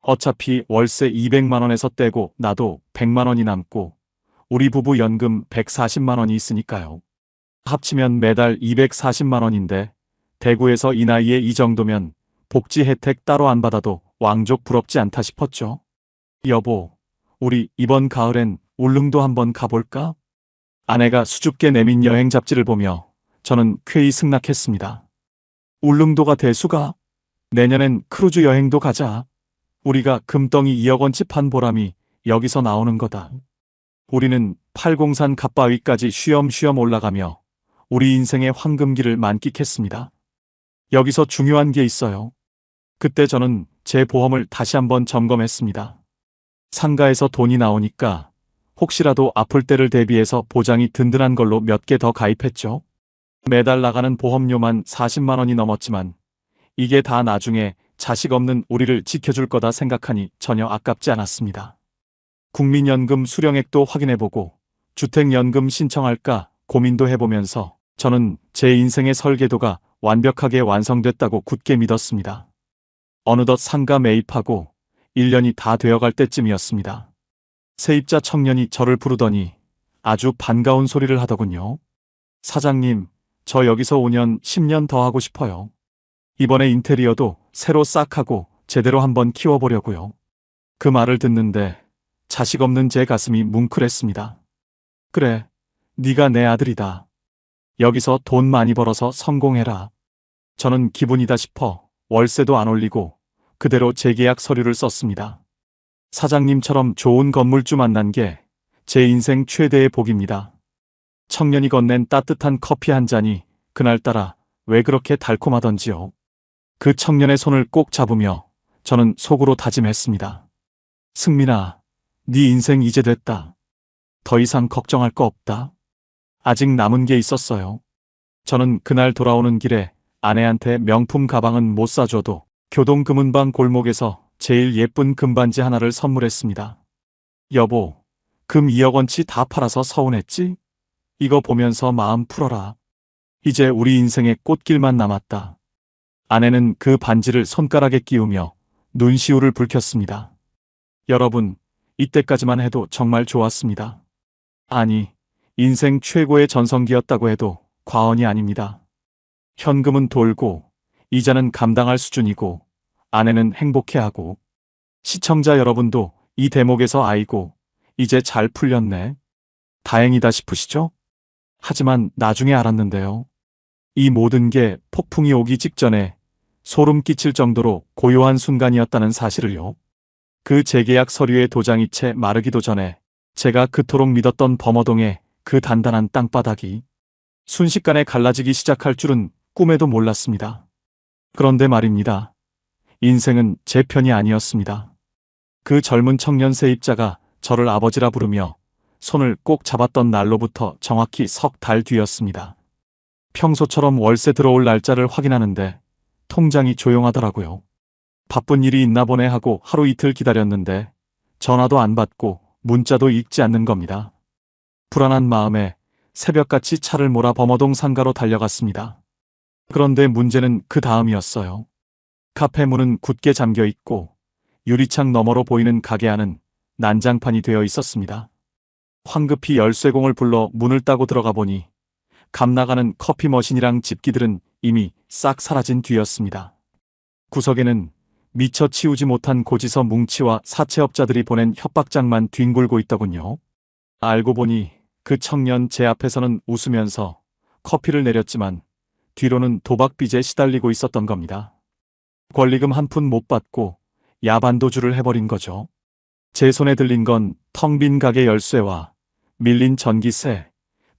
어차피 월세 200만 원에서 떼고 나도 100만 원이 남고 우리 부부 연금 140만 원이 있으니까요. 합치면 매달 240만 원인데 대구에서 이 나이에 이 정도면 복지 혜택 따로 안 받아도 왕족 부럽지 않다 싶었죠. 여보, 우리 이번 가을엔 울릉도 한번 가볼까? 아내가 수줍게 내민 여행 잡지를 보며 저는 쾌히 승낙했습니다. 울릉도가 대수가? 내년엔 크루즈 여행도 가자. 우리가 금덩이 2억 원치 판 보람이 여기서 나오는 거다. 우리는 팔공산 갓바위까지 쉬엄쉬엄 올라가며 우리 인생의 황금기를 만끽했습니다. 여기서 중요한 게 있어요. 그때 저는 제 보험을 다시 한번 점검했습니다. 상가에서 돈이 나오니까 혹시라도 아플 때를 대비해서 보장이 든든한 걸로 몇 개 더 가입했죠. 매달 나가는 보험료만 40만 원이 넘었지만 이게 다 나중에 자식 없는 우리를 지켜줄 거다 생각하니 전혀 아깝지 않았습니다. 국민연금 수령액도 확인해보고 주택연금 신청할까 고민도 해보면서 저는 제 인생의 설계도가 완벽하게 완성됐다고 굳게 믿었습니다. 어느덧 상가 매입하고 1년이 다 되어갈 때쯤이었습니다. 세입자 청년이 저를 부르더니 아주 반가운 소리를 하더군요. 사장님, 저 여기서 5년, 10년 더 하고 싶어요. 이번에 인테리어도 새로 싹 하고 제대로 한번 키워보려고요. 그 말을 듣는데 자식 없는 제 가슴이 뭉클했습니다. 그래, 네가 내 아들이다. 여기서 돈 많이 벌어서 성공해라. 저는 기분이다 싶어 월세도 안 올리고 그대로 재계약 서류를 썼습니다. 사장님처럼 좋은 건물주 만난 게 제 인생 최대의 복입니다. 청년이 건넨 따뜻한 커피 한 잔이 그날따라 왜 그렇게 달콤하던지요. 그 청년의 손을 꼭 잡으며 저는 속으로 다짐했습니다. 승민아, 네 인생 이제 됐다. 더 이상 걱정할 거 없다. 아직 남은 게 있었어요. 저는 그날 돌아오는 길에 아내한테 명품 가방은 못 사줘도 교동금은방 골목에서 제일 예쁜 금반지 하나를 선물했습니다. 여보, 금 2억 원치 다 팔아서 서운했지? 이거 보면서 마음 풀어라. 이제 우리 인생의 꽃길만 남았다. 아내는 그 반지를 손가락에 끼우며 눈시울을 붉혔습니다. 여러분, 이때까지만 해도 정말 좋았습니다. 아니, 인생 최고의 전성기였다고 해도 과언이 아닙니다. 현금은 돌고, 이자는 감당할 수준이고, 아내는 행복해하고, 시청자 여러분도 이 대목에서 아이고, 이제 잘 풀렸네. 다행이다 싶으시죠? 하지만 나중에 알았는데요. 이 모든 게 폭풍이 오기 직전에 소름 끼칠 정도로 고요한 순간이었다는 사실을요. 그 재계약 서류의 도장이 채 마르기도 전에 제가 그토록 믿었던 범어동의 그 단단한 땅바닥이 순식간에 갈라지기 시작할 줄은 꿈에도 몰랐습니다. 그런데 말입니다. 인생은 제 편이 아니었습니다. 그 젊은 청년 세입자가 저를 아버지라 부르며 손을 꼭 잡았던 날로부터 정확히 석 달 뒤였습니다. 평소처럼 월세 들어올 날짜를 확인하는데 통장이 조용하더라고요. 바쁜 일이 있나 보네 하고 하루 이틀 기다렸는데 전화도 안 받고 문자도 읽지 않는 겁니다. 불안한 마음에 새벽같이 차를 몰아 범어동 상가로 달려갔습니다. 그런데 문제는 그 다음이었어요. 카페 문은 굳게 잠겨 있고 유리창 너머로 보이는 가게 안은 난장판이 되어 있었습니다. 황급히 열쇠공을 불러 문을 따고 들어가 보니 감나가는 커피 머신이랑 집기들은 이미 싹 사라진 뒤였습니다. 구석에는 미처 치우지 못한 고지서 뭉치와 사채업자들이 보낸 협박장만 뒹굴고 있더군요. 알고 보니 그 청년 제 앞에서는 웃으면서 커피를 내렸지만 뒤로는 도박빚에 시달리고 있었던 겁니다. 권리금 한 푼 못 받고 야반도주를 해버린 거죠. 제 손에 들린 건 텅 빈 가게 열쇠와 밀린 전기세,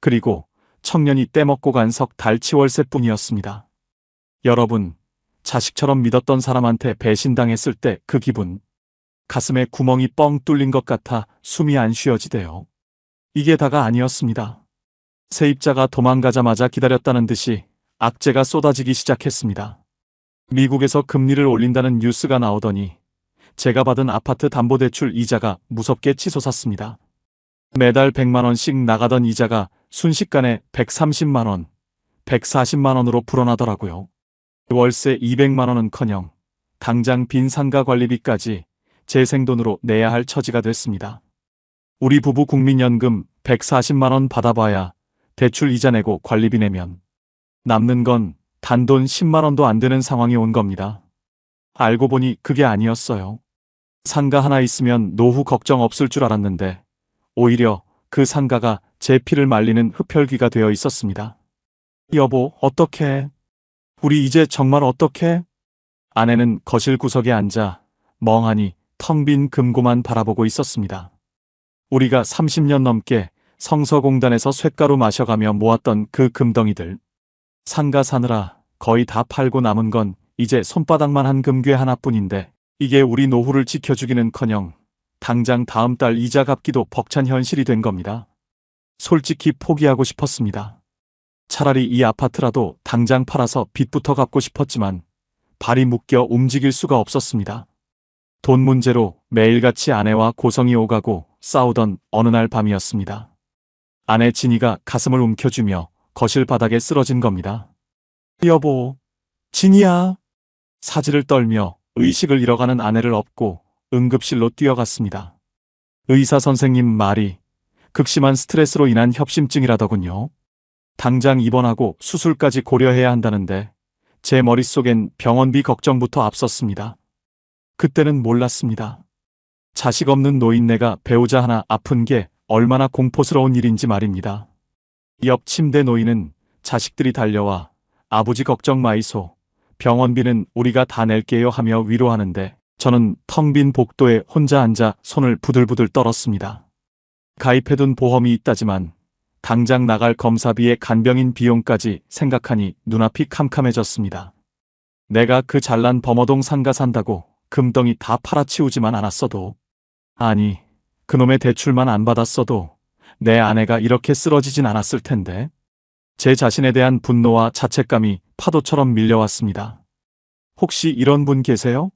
그리고 청년이 떼먹고 간 석 달치 월세뿐이었습니다. 여러분, 자식처럼 믿었던 사람한테 배신당했을 때 그 기분, 가슴에 구멍이 뻥 뚫린 것 같아 숨이 안 쉬어지대요. 이게 다가 아니었습니다. 세입자가 도망가자마자 기다렸다는 듯이 악재가 쏟아지기 시작했습니다. 미국에서 금리를 올린다는 뉴스가 나오더니 제가 받은 아파트 담보대출 이자가 무섭게 치솟았습니다. 매달 100만 원씩 나가던 이자가 순식간에 130만 원, 140만 원으로 불어나더라고요. 월세 200만 원은커녕 당장 빈 상가 관리비까지 제 생돈으로 내야 할 처지가 됐습니다. 우리 부부 국민연금 140만 원 받아봐야 대출 이자 내고 관리비 내면 남는 건 단돈 10만 원도 안 되는 상황이 온 겁니다. 알고 보니 그게 아니었어요. 상가 하나 있으면 노후 걱정 없을 줄 알았는데 오히려 그 상가가 제 피를 말리는 흡혈귀가 되어 있었습니다. 여보, 어떡해? 우리 이제 정말 어떡해? 아내는 거실 구석에 앉아 멍하니 텅 빈 금고만 바라보고 있었습니다. 우리가 30년 넘게 성서공단에서 쇳가루 마셔가며 모았던 그 금덩이들. 상가 사느라 거의 다 팔고 남은 건 이제 손바닥만 한 금괴 하나뿐인데 이게 우리 노후를 지켜주기는커녕 당장 다음 달 이자 갚기도 벅찬 현실이 된 겁니다. 솔직히 포기하고 싶었습니다. 차라리 이 아파트라도 당장 팔아서 빚부터 갚고 싶었지만 발이 묶여 움직일 수가 없었습니다. 돈 문제로 매일같이 아내와 고성이 오가고 싸우던 어느 날 밤이었습니다. 아내 진이가 가슴을 움켜쥐며 거실 바닥에 쓰러진 겁니다. 여보, 진이야. 사지를 떨며 의식을 잃어가는 아내를 업고 응급실로 뛰어갔습니다. 의사 선생님 말이 극심한 스트레스로 인한 협심증이라더군요. 당장 입원하고 수술까지 고려해야 한다는데 제 머릿속엔 병원비 걱정부터 앞섰습니다. 그때는 몰랐습니다. 자식 없는 노인네가 배우자 하나 아픈 게 얼마나 공포스러운 일인지 말입니다. 옆 침대 노인은 자식들이 달려와 아버지 걱정 마이소. 병원비는 우리가 다 낼게요 하며 위로하는데 저는 텅 빈 복도에 혼자 앉아 손을 부들부들 떨었습니다. 가입해둔 보험이 있다지만 당장 나갈 검사비에 간병인 비용까지 생각하니 눈앞이 캄캄해졌습니다. 내가 그 잘난 범어동 상가 산다고 금덩이 다 팔아치우지만 않았어도, 아니, 그놈의 대출만 안 받았어도 내 아내가 이렇게 쓰러지진 않았을 텐데. 제 자신에 대한 분노와 자책감이 파도처럼 밀려왔습니다. 혹시 이런 분 계세요?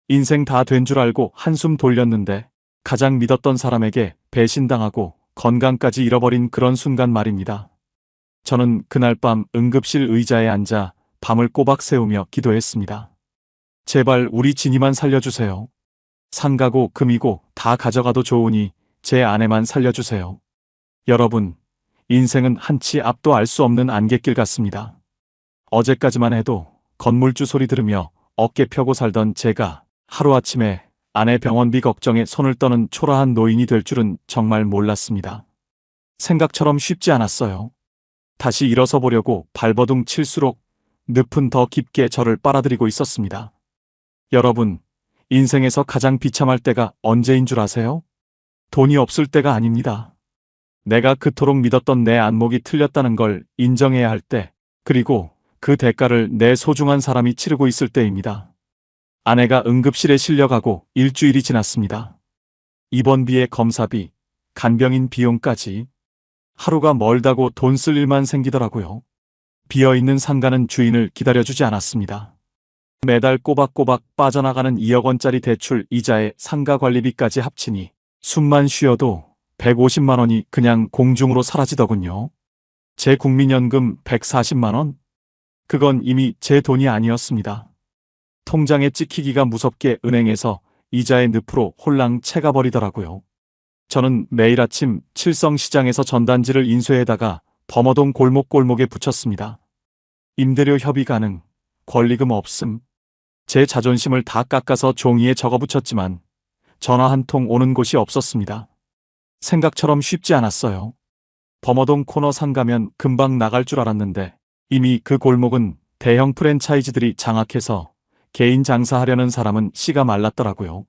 인생 다 된 줄 알고 한숨 돌렸는데 가장 믿었던 사람에게 배신당하고 건강까지 잃어버린 그런 순간 말입니다. 저는 그날 밤 응급실 의자에 앉아 밤을 꼬박 새우며 기도했습니다. 제발 우리 진이만 살려주세요. 상가고 금이고 다 가져가도 좋으니 제 아내만 살려주세요. 여러분, 인생은 한치 앞도 알 수 없는 안갯길 같습니다. 어제까지만 해도 건물주 소리 들으며 어깨 펴고 살던 제가 하루아침에 아내 병원비 걱정에 손을 떠는 초라한 노인이 될 줄은 정말 몰랐습니다. 생각처럼 쉽지 않았어요. 다시 일어서 보려고 발버둥 칠수록 늪은 더 깊게 저를 빨아들이고 있었습니다. 여러분, 인생에서 가장 비참할 때가 언제인 줄 아세요? 돈이 없을 때가 아닙니다. 내가 그토록 믿었던 내 안목이 틀렸다는 걸 인정해야 할 때, 그리고 그 대가를 내 소중한 사람이 치르고 있을 때입니다. 아내가 응급실에 실려가고 일주일이 지났습니다. 입원비에 검사비, 간병인 비용까지. 하루가 멀다고 돈 쓸 일만 생기더라고요. 비어있는 상가는 주인을 기다려주지 않았습니다. 매달 꼬박꼬박 빠져나가는 2억 원짜리 대출 이자에 상가 관리비까지 합치니 숨만 쉬어도 150만 원이 그냥 공중으로 사라지더군요. 제 국민연금 140만 원? 그건 이미 제 돈이 아니었습니다. 통장에 찍히기가 무섭게 은행에서 이자의 늪으로 홀랑 채가 버리더라고요. 저는 매일 아침 칠성시장에서 전단지를 인쇄해다가 범어동 골목골목에 붙였습니다. 임대료 협의 가능, 권리금 없음. 제 자존심을 다 깎아서 종이에 적어 붙였지만 전화 한 통 오는 곳이 없었습니다. 생각처럼 쉽지 않았어요. 범어동 코너 상가면 금방 나갈 줄 알았는데 이미 그 골목은 대형 프랜차이즈들이 장악해서 개인 장사하려는 사람은 씨가 말랐더라고요.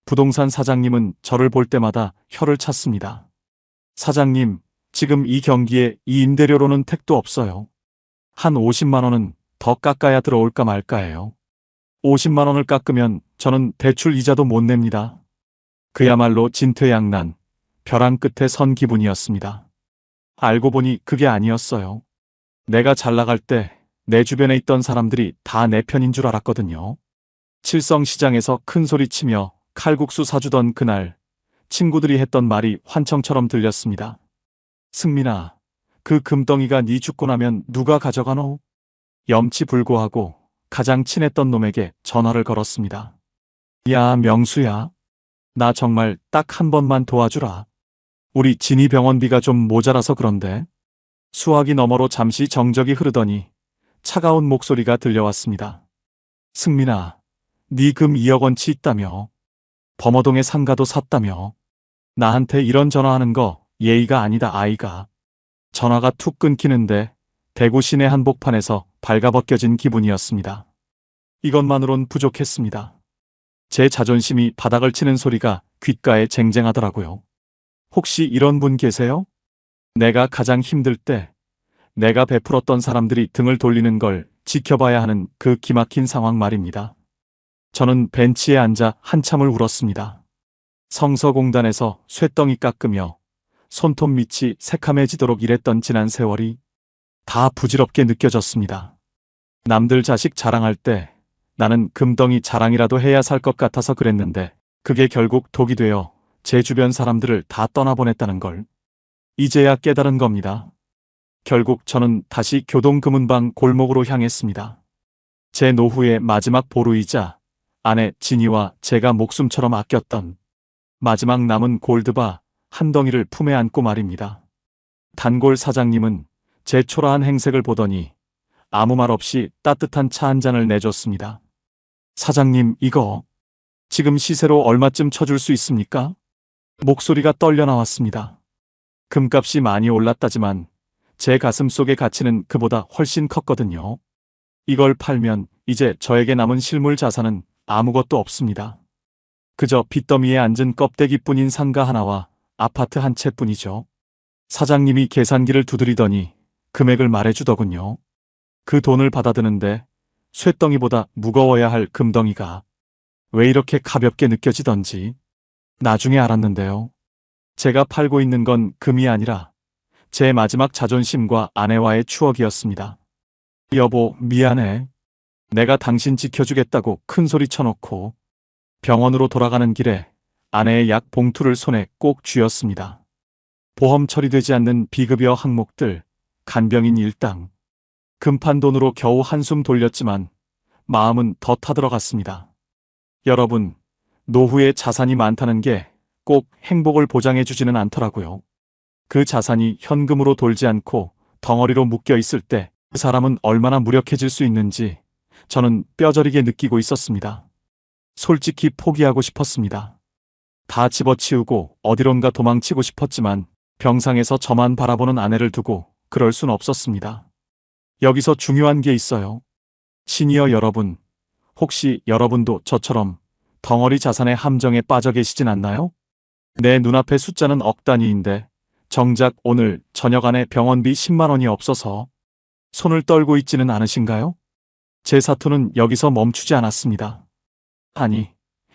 부동산 사장님은 저를 볼 때마다 혀를 찼습니다. 사장님, 지금 이 경기에 이 임대료로는 택도 없어요. 한 50만 원은 더 깎아야 들어올까 말까예요. 50만 원을 깎으면 저는 대출 이자도 못 냅니다. 그야말로 진퇴양난, 벼랑 끝에 선 기분이었습니다. 알고 보니 그게 아니었어요. 내가 잘 나갈 때 내 주변에 있던 사람들이 다 내 편인 줄 알았거든요. 칠성시장에서 큰 소리치며 칼국수 사주던 그날, 친구들이 했던 말이 환청처럼 들렸습니다. 승민아, 그 금덩이가 네 죽고 나면 누가 가져가노? 염치불고하고 가장 친했던 놈에게 전화를 걸었습니다. 야, 명수야. 나 정말 딱 한 번만 도와주라. 우리 진이 병원비가 좀 모자라서 그런데. 수화기 너머로 잠시 정적이 흐르더니 차가운 목소리가 들려왔습니다. 승민아, 네 금 2억 원치 있다며. 범어동에 상가도 샀다며. 나한테 이런 전화하는 거 예의가 아니다 아이가. 전화가 툭 끊기는데 대구 시내 한복판에서 발가벗겨진 기분이었습니다. 이것만으론 부족했습니다. 제 자존심이 바닥을 치는 소리가 귓가에 쟁쟁하더라고요. 혹시 이런 분 계세요? 내가 가장 힘들 때 내가 베풀었던 사람들이 등을 돌리는 걸 지켜봐야 하는 그 기막힌 상황 말입니다. 저는 벤치에 앉아 한참을 울었습니다. 성서공단에서 쇳덩이 깎으며 손톱 밑이 새카매지도록 일했던 지난 세월이 다 부질없게 느껴졌습니다. 남들 자식 자랑할 때 나는 금덩이 자랑이라도 해야 살 것 같아서 그랬는데 그게 결국 독이 되어 제 주변 사람들을 다 떠나보냈다는 걸 이제야 깨달은 겁니다. 결국 저는 다시 교동금은방 골목으로 향했습니다. 제 노후의 마지막 보루이자 아내 진이와 제가 목숨처럼 아꼈던 마지막 남은 골드바 한 덩이를 품에 안고 말입니다. 단골 사장님은 제 초라한 행색을 보더니 아무 말 없이 따뜻한 차 한 잔을 내줬습니다. 사장님, 이거 지금 시세로 얼마쯤 쳐줄 수 있습니까? 목소리가 떨려 나왔습니다. 금값이 많이 올랐다지만 제 가슴 속의 가치는 그보다 훨씬 컸거든요. 이걸 팔면 이제 저에게 남은 실물 자산은 아무것도 없습니다. 그저 빚더미에 앉은 껍데기뿐인 상가 하나와 아파트 한 채뿐이죠. 사장님이 계산기를 두드리더니 금액을 말해주더군요. 그 돈을 받아드는데 쇳덩이보다 무거워야 할 금덩이가 왜 이렇게 가볍게 느껴지던지 나중에 알았는데요. 제가 팔고 있는 건 금이 아니라 제 마지막 자존심과 아내와의 추억이었습니다. 여보, 미안해. 내가 당신 지켜주겠다고 큰 소리 쳐놓고 병원으로 돌아가는 길에 아내의 약 봉투를 손에 꼭 쥐었습니다. 보험 처리되지 않는 비급여 항목들, 간병인 일당. 금판 돈으로 겨우 한숨 돌렸지만 마음은 더 타들어갔습니다. 여러분, 노후에 자산이 많다는 게 꼭 행복을 보장해주지는 않더라고요. 그 자산이 현금으로 돌지 않고 덩어리로 묶여 있을 때 그 사람은 얼마나 무력해질 수 있는지 저는 뼈저리게 느끼고 있었습니다. 솔직히 포기하고 싶었습니다. 다 집어치우고 어디론가 도망치고 싶었지만 병상에서 저만 바라보는 아내를 두고 그럴 순 없었습니다. 여기서 중요한 게 있어요. 시니어 여러분, 혹시 여러분도 저처럼 덩어리 자산의 함정에 빠져 계시진 않나요? 내 눈앞의 숫자는 억 단위인데 정작 오늘 저녁 안에 병원비 10만 원이 없어서 손을 떨고 있지는 않으신가요? 제 사투는 여기서 멈추지 않았습니다. 아니,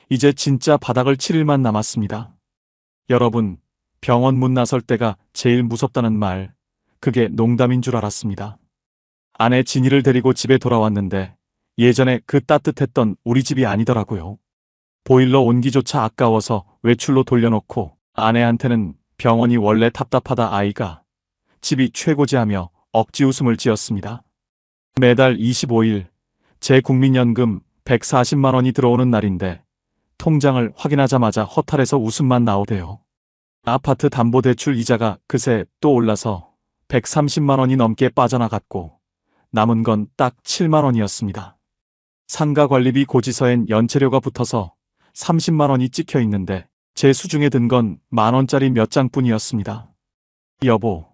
이제 진짜 바닥을 칠 일만 남았습니다. 여러분, 병원 문 나설 때가 제일 무섭다는 말, 그게 농담인 줄 알았습니다. 아내 진이를 데리고 집에 돌아왔는데 예전에 그 따뜻했던 우리 집이 아니더라고요. 보일러 온기조차 아까워서 외출로 돌려놓고 아내한테는 병원이 원래 답답하다 아이가 집이 최고지하며 억지 웃음을 지었습니다. 매달 25일 제 국민연금 140만 원이 들어오는 날인데 통장을 확인하자마자 허탈해서 웃음만 나오대요. 아파트 담보대출 이자가 그새 또 올라서 130만 원이 넘게 빠져나갔고 남은 건 딱 7만 원이었습니다. 상가관리비 고지서엔 연체료가 붙어서 30만 원이 찍혀 있는데 제 수중에 든 건 만 원짜리 몇 장뿐이었습니다. 여보,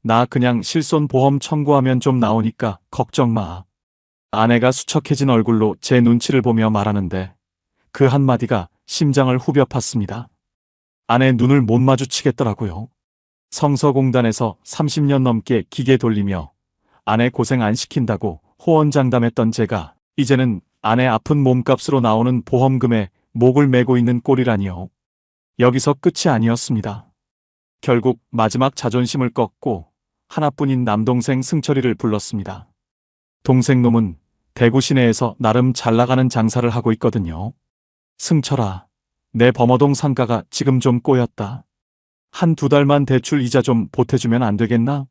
나 그냥 실손보험 청구하면 좀 나오니까 걱정 마. 아내가 수척해진 얼굴로 제 눈치를 보며 말하는데 그 한마디가 심장을 후벼 팠습니다. 아내 눈을 못 마주치겠더라고요. 성서공단에서 30년 넘게 기계 돌리며 아내 고생 안 시킨다고 호언장담했던 제가 이제는 아내 아픈 몸값으로 나오는 보험금에 목을 메고 있는 꼴이라니요. 여기서 끝이 아니었습니다. 결국 마지막 자존심을 꺾고 하나뿐인 남동생 승철이를 불렀습니다. 동생놈은 대구 시내에서 나름 잘 나가는 장사를 하고 있거든요. 승철아, 내 범어동 상가가 지금 좀 꼬였다. 한 두 달만 대출 이자 좀 보태주면 안 되겠나?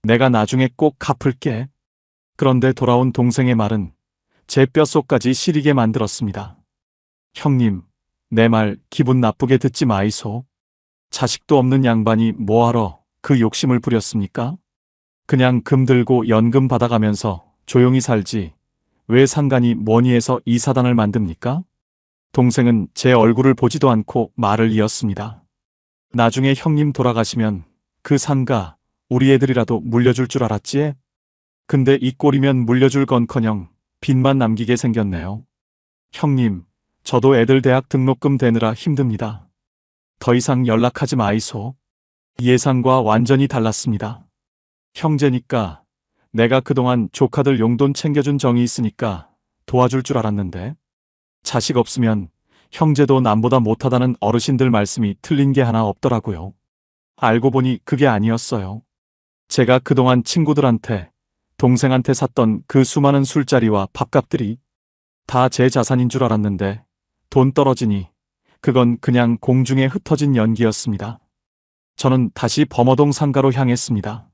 내가 나중에 꼭 갚을게. 그런데 돌아온 동생의 말은 제 뼛속까지 시리게 만들었습니다. 형님, 내 말 기분 나쁘게 듣지 마이소. 자식도 없는 양반이 뭐하러 그 욕심을 부렸습니까? 그냥 금 들고 연금 받아가면서 조용히 살지 왜 상관이 뭐니 해서 이 사단을 만듭니까? 동생은 제 얼굴을 보지도 않고 말을 이었습니다. 나중에 형님 돌아가시면 그 상가 우리 애들이라도 물려줄 줄 알았지? 근데 이 꼴이면 물려줄 건커녕 빚만 남기게 생겼네요. 형님, 저도 애들 대학 등록금 대느라 힘듭니다. 더 이상 연락하지 마이소. 예상과 완전히 달랐습니다. 형제니까 내가 그동안 조카들 용돈 챙겨준 정이 있으니까 도와줄 줄 알았는데 자식 없으면 형제도 남보다 못하다는 어르신들 말씀이 틀린 게 하나 없더라고요. 알고 보니 그게 아니었어요. 제가 그동안 친구들한테 동생한테 샀던 그 수많은 술자리와 밥값들이 다 제 자산인 줄 알았는데 돈 떨어지니 그건 그냥 공중에 흩어진 연기였습니다. 저는 다시 범어동 상가로 향했습니다.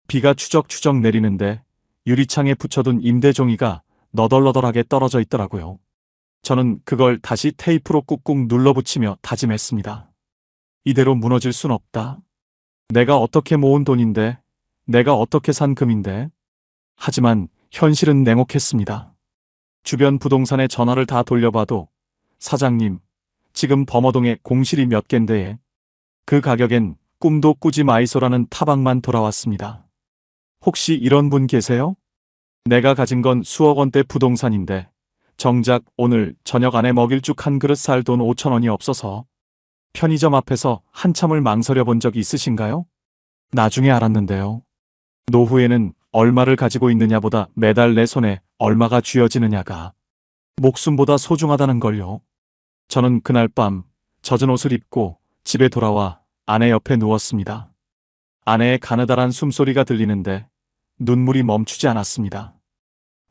비가 추적추적 내리는데 유리창에 붙여둔 임대종이가 너덜너덜하게 떨어져 있더라고요. 저는 그걸 다시 테이프로 꾹꾹 눌러붙이며 다짐했습니다. 이대로 무너질 순 없다. 내가 어떻게 모은 돈인데, 내가 어떻게 산 금인데. 하지만 현실은 냉혹했습니다. 주변 부동산에 전화를 다 돌려봐도 사장님, 지금 범어동에 공실이 몇 갠데에 그 가격엔 꿈도 꾸지 마이소라는 타박만 돌아왔습니다. 혹시 이런 분 계세요? 내가 가진 건 수억 원대 부동산인데 정작 오늘 저녁 안에 먹일 죽 한 그릇 살 돈 5천 원이 없어서 편의점 앞에서 한참을 망설여 본 적이 있으신가요? 나중에 알았는데요. 노후에는 얼마를 가지고 있느냐보다 매달 내 손에 얼마가 쥐어지느냐가 목숨보다 소중하다는 걸요. 저는 그날 밤 젖은 옷을 입고 집에 돌아와 아내 옆에 누웠습니다. 아내의 가느다란 숨소리가 들리는데 눈물이 멈추지 않았습니다.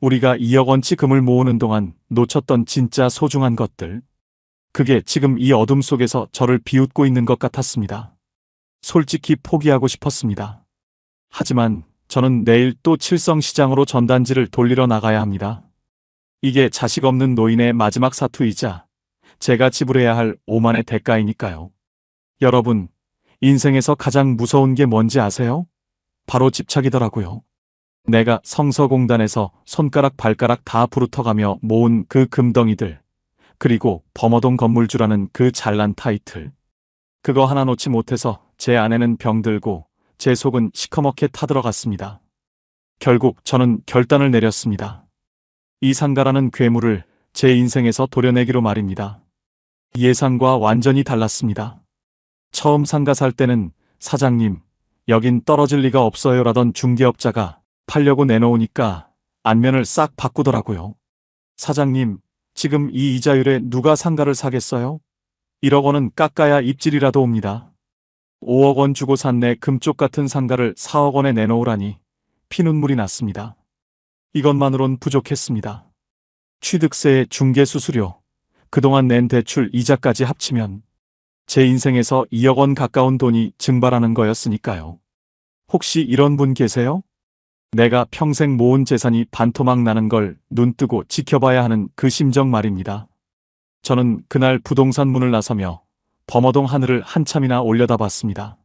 우리가 2억 원치 금을 모으는 동안 놓쳤던 진짜 소중한 것들. 그게 지금 이 어둠 속에서 저를 비웃고 있는 것 같았습니다. 솔직히 포기하고 싶었습니다. 하지만 저는 내일 또 칠성시장으로 전단지를 돌리러 나가야 합니다. 이게 자식 없는 노인의 마지막 사투이자 제가 지불해야 할 오만의 대가이니까요. 여러분, 인생에서 가장 무서운 게 뭔지 아세요? 바로 집착이더라고요. 내가 성서공단에서 손가락 발가락 다 부르터가며 모은 그 금덩이들, 그리고 범어동 건물주라는 그 잘난 타이틀. 그거 하나 놓지 못해서 제 아내는 병들고 제 속은 시커멓게 타들어갔습니다. 결국 저는 결단을 내렸습니다. 이 상가라는 괴물을 제 인생에서 도려내기로 말입니다. 예상과 완전히 달랐습니다. 처음 상가 살 때는 사장님, 여긴 떨어질 리가 없어요라던 중개업자가 팔려고 내놓으니까 안면을 싹 바꾸더라고요. 사장님, 지금 이 이자율에 누가 상가를 사겠어요? 1억 원은 깎아야 입질이라도 옵니다. 5억 원 주고 산 내 금쪽 같은 상가를 4억 원에 내놓으라니 피눈물이 났습니다. 이것만으론 부족했습니다. 취득세, 중개수수료, 그동안 낸 대출 이자까지 합치면 제 인생에서 2억 원 가까운 돈이 증발하는 거였으니까요. 혹시 이런 분 계세요? 내가 평생 모은 재산이 반토막 나는 걸 눈뜨고 지켜봐야 하는 그 심정 말입니다. 저는 그날 부동산 문을 나서며 범어동 하늘을 한참이나 올려다봤습니다.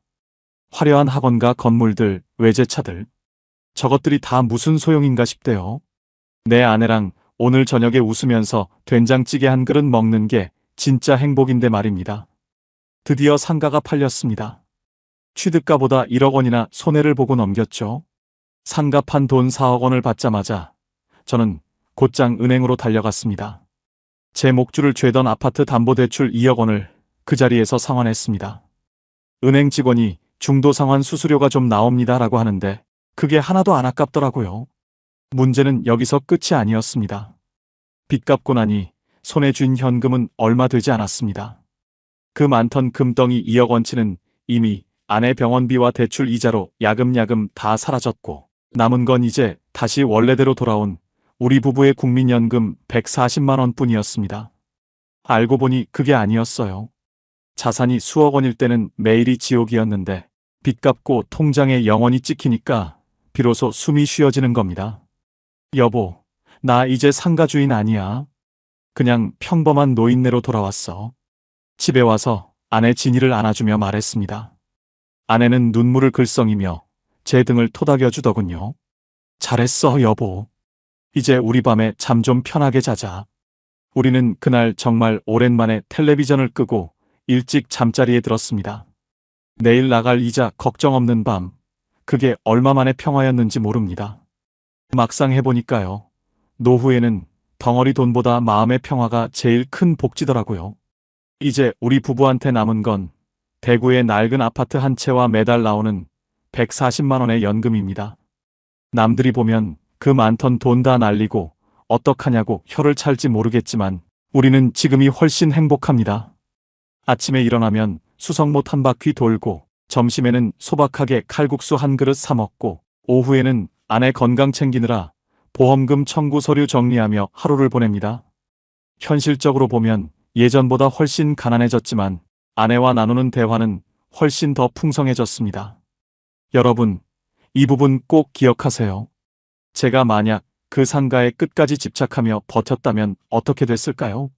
화려한 학원과 건물들, 외제차들. 저것들이 다 무슨 소용인가 싶대요. 내 아내랑 오늘 저녁에 웃으면서 된장찌개 한 그릇 먹는 게 진짜 행복인데 말입니다. 드디어 상가가 팔렸습니다. 취득가보다 1억 원이나 손해를 보고 넘겼죠. 상가 판 돈 4억 원을 받자마자 저는 곧장 은행으로 달려갔습니다. 제 목줄을 죄던 아파트 담보대출 2억 원을 그 자리에서 상환했습니다. 은행 직원이 중도상환 수수료가 좀 나옵니다라고 하는데 그게 하나도 안 아깝더라고요. 문제는 여기서 끝이 아니었습니다. 빚 갚고 나니 손에 쥔 현금은 얼마 되지 않았습니다. 그 많던 금덩이 2억 원치는 이미 아내 병원비와 대출 이자로 야금야금 다 사라졌고 남은 건 이제 다시 원래대로 돌아온 우리 부부의 국민연금 140만 원뿐이었습니다. 알고 보니 그게 아니었어요. 자산이 수억 원일 때는 매일이 지옥이었는데 빚 갚고 통장에 영원히 찍히니까 비로소 숨이 쉬어지는 겁니다. 여보, 나 이제 상가 주인 아니야. 그냥 평범한 노인네로 돌아왔어. 집에 와서 아내 진이를 안아주며 말했습니다. 아내는 눈물을 글썽이며 제 등을 토닥여 주더군요. 잘했어, 여보. 이제 우리 밤에 잠 좀 편하게 자자. 우리는 그날 정말 오랜만에 텔레비전을 끄고 일찍 잠자리에 들었습니다. 내일 나갈 이자 걱정 없는 밤. 그게 얼마만의 평화였는지 모릅니다. 막상 해보니까요. 노후에는 덩어리 돈보다 마음의 평화가 제일 큰 복지더라고요. 이제 우리 부부한테 남은 건 대구의 낡은 아파트 한 채와 매달 나오는 140만 원의 연금입니다. 남들이 보면 그 많던 돈 다 날리고 어떡하냐고 혀를 찰지 모르겠지만 우리는 지금이 훨씬 행복합니다. 아침에 일어나면 수성못 한 바퀴 돌고 점심에는 소박하게 칼국수 한 그릇 사 먹고 오후에는 아내 건강 챙기느라 보험금 청구 서류 정리하며 하루를 보냅니다. 현실적으로 보면 예전보다 훨씬 가난해졌지만 아내와 나누는 대화는 훨씬 더 풍성해졌습니다. 여러분, 이 부분 꼭 기억하세요. 제가 만약 그 상가에 끝까지 집착하며 버텼다면 어떻게 됐을까요?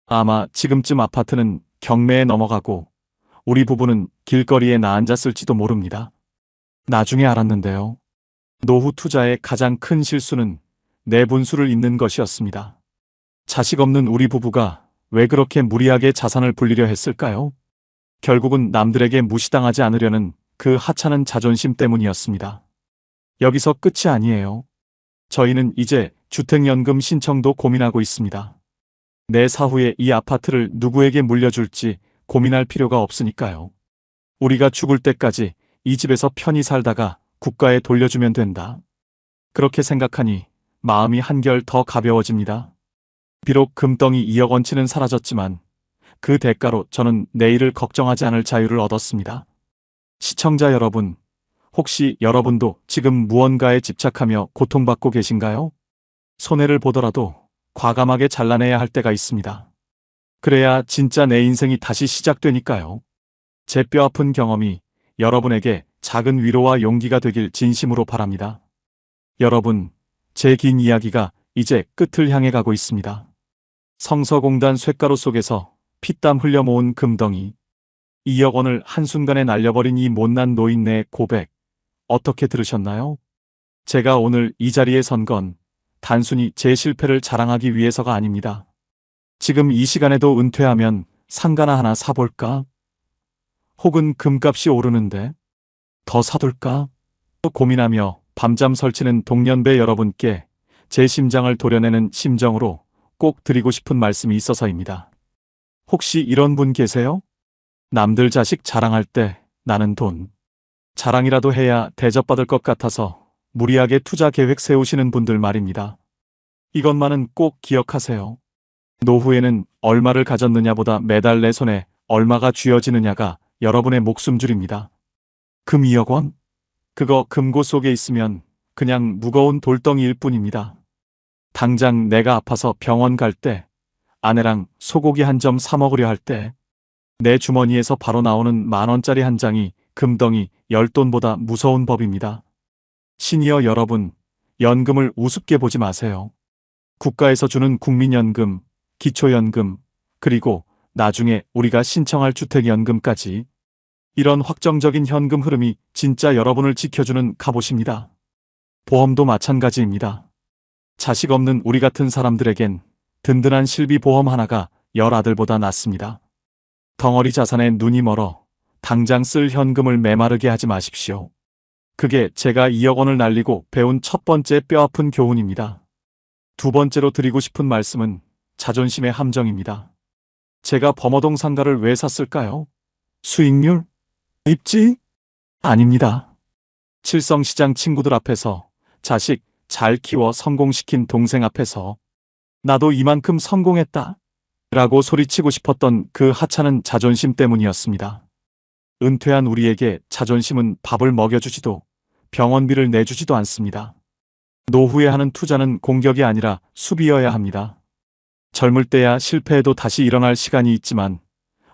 아마 지금쯤 아파트는 경매에 넘어가고 우리 부부는 길거리에 나앉았을지도 모릅니다. 나중에 알았는데요. 노후 투자의 가장 큰 실수는 내 분수를 잇는 것이었습니다. 자식 없는 우리 부부가 왜 그렇게 무리하게 자산을 불리려 했을까요? 결국은 남들에게 무시당하지 않으려는 그 하찮은 자존심 때문이었습니다. 여기서 끝이 아니에요. 저희는 이제 주택연금 신청도 고민하고 있습니다. 내 사후에 이 아파트를 누구에게 물려줄지 고민할 필요가 없으니까요. 우리가 죽을 때까지 이 집에서 편히 살다가 국가에 돌려주면 된다. 그렇게 생각하니 마음이 한결 더 가벼워집니다. 비록 금덩이 2억 원치는 사라졌지만 그 대가로 저는 내일을 걱정하지 않을 자유를 얻었습니다. 시청자 여러분, 혹시 여러분도 지금 무언가에 집착하며 고통받고 계신가요? 손해를 보더라도 과감하게 잘라내야 할 때가 있습니다. 그래야 진짜 내 인생이 다시 시작되니까요. 제 뼈아픈 경험이 여러분에게 작은 위로와 용기가 되길 진심으로 바랍니다. 여러분, 제 긴 이야기가 이제 끝을 향해 가고 있습니다. 성서공단 쇳가루 속에서 피땀 흘려 모은 금덩이, 2억 원을 한순간에 날려버린 이 못난 노인네의 고백, 어떻게 들으셨나요? 제가 오늘 이 자리에 선 건 단순히 제 실패를 자랑하기 위해서가 아닙니다. 지금 이 시간에도 은퇴하면 상가나 하나 사볼까? 혹은 금값이 오르는데 더 사둘까? 또 고민하며 밤잠 설치는 동년배 여러분께 제 심장을 도려내는 심정으로 꼭 드리고 싶은 말씀이 있어서입니다. 혹시 이런 분 계세요? 남들 자식 자랑할 때 나는 돈 자랑이라도 해야 대접받을 것 같아서 무리하게 투자 계획 세우시는 분들 말입니다. 이것만은 꼭 기억하세요. 노후에는 얼마를 가졌느냐보다 매달 내 손에 얼마가 쥐어지느냐가 여러분의 목숨줄입니다. 금 2억 원? 그거 금고 속에 있으면 그냥 무거운 돌덩이일 뿐입니다. 당장 내가 아파서 병원 갈 때, 아내랑 소고기 한 점 사 먹으려 할 때, 내 주머니에서 바로 나오는 10,000원짜리 한 장이 금덩이 10돈보다 무서운 법입니다. 시니어 여러분, 연금을 우습게 보지 마세요. 국가에서 주는 국민연금, 기초연금, 그리고 나중에 우리가 신청할 주택연금까지 이런 확정적인 현금 흐름이 진짜 여러분을 지켜주는 갑옷입니다. 보험도 마찬가지입니다. 자식 없는 우리 같은 사람들에겐 든든한 실비보험 하나가 10아들보다 낫습니다. 덩어리 자산에 눈이 멀어 당장 쓸 현금을 메마르게 하지 마십시오. 그게 제가 2억 원을 날리고 배운 첫 번째 뼈아픈 교훈입니다. 두 번째로 드리고 싶은 말씀은 자존심의 함정입니다. 제가 범어동 상가를 왜 샀을까요? 수익률? 입지? 아닙니다. 칠성시장 친구들 앞에서, 자식 잘 키워 성공시킨 동생 앞에서 나도 이만큼 성공했다 라고 소리치고 싶었던 그 하찮은 자존심 때문이었습니다. 은퇴한 우리에게 자존심은 밥을 먹여주지도 병원비를 내주지도 않습니다. 노후에 하는 투자는 공격이 아니라 수비여야 합니다. 젊을 때야 실패해도 다시 일어날 시간이 있지만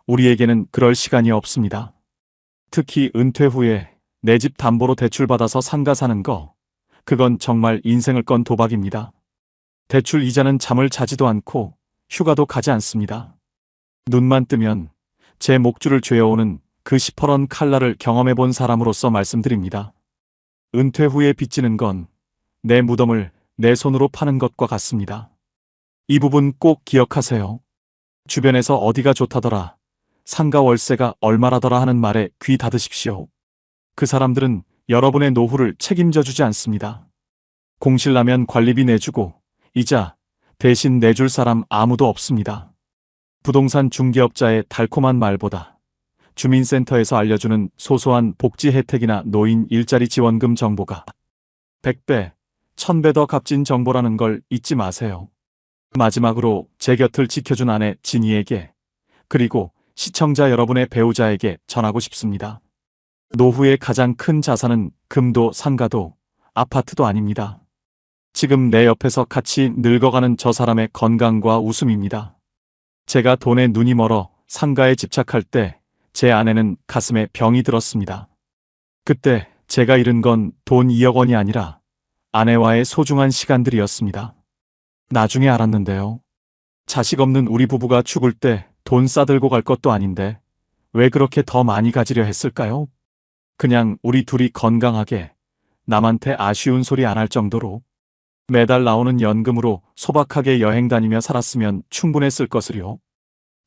우리에게는 그럴 시간이 없습니다. 특히 은퇴 후에 내 집 담보로 대출받아서 상가 사는 거, 그건 정말 인생을 건 도박입니다. 대출 이자는 잠을 자지도 않고 휴가도 가지 않습니다. 눈만 뜨면 제 목줄을 죄어오는 그 시퍼런 칼날을 경험해 본 사람으로서 말씀드립니다. 은퇴 후에 빚지는 건 내 무덤을 내 손으로 파는 것과 같습니다. 이 부분 꼭 기억하세요. 주변에서 어디가 좋다더라, 상가 월세가 얼마라더라 하는 말에 귀 닫으십시오. 그 사람들은 여러분의 노후를 책임져 주지 않습니다. 공실나면 관리비 내주고 이자 대신 내줄 사람 아무도 없습니다. 부동산 중개업자의 달콤한 말보다 주민센터에서 알려주는 소소한 복지 혜택이나 노인 일자리 지원금 정보가 100배, 1000배 더 값진 정보라는 걸 잊지 마세요. 마지막으로 제 곁을 지켜준 아내 진희에게, 그리고 시청자 여러분의 배우자에게 전하고 싶습니다. 노후의 가장 큰 자산은 금도 상가도 아파트도 아닙니다. 지금 내 옆에서 같이 늙어가는 저 사람의 건강과 웃음입니다. 제가 돈에 눈이 멀어 상가에 집착할 때 제 아내는 가슴에 병이 들었습니다. 그때 제가 잃은 건 돈 2억 원이 아니라 아내와의 소중한 시간들이었습니다. 나중에 알았는데요. 자식 없는 우리 부부가 죽을 때 돈 싸들고 갈 것도 아닌데 왜 그렇게 더 많이 가지려 했을까요? 그냥 우리 둘이 건강하게 남한테 아쉬운 소리 안 할 정도로 매달 나오는 연금으로 소박하게 여행 다니며 살았으면 충분했을 것을요.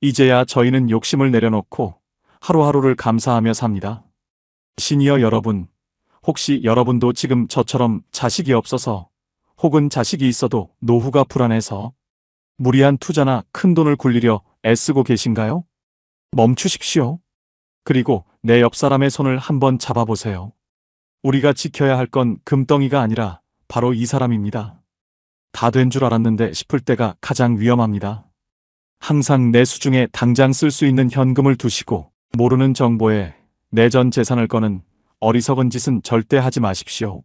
이제야 저희는 욕심을 내려놓고 하루하루를 감사하며 삽니다. 시니어 여러분, 혹시 여러분도 지금 저처럼 자식이 없어서 혹은 자식이 있어도 노후가 불안해서 무리한 투자나 큰돈을 굴리려 애쓰고 계신가요? 멈추십시오. 그리고 내 옆 사람의 손을 한번 잡아보세요. 우리가 지켜야 할 건 금덩이가 아니라 바로 이 사람입니다. 다 된 줄 알았는데 싶을 때가 가장 위험합니다. 항상 내 수중에 당장 쓸 수 있는 현금을 두시고 모르는 정보에 내 전 재산을 거는 어리석은 짓은 절대 하지 마십시오.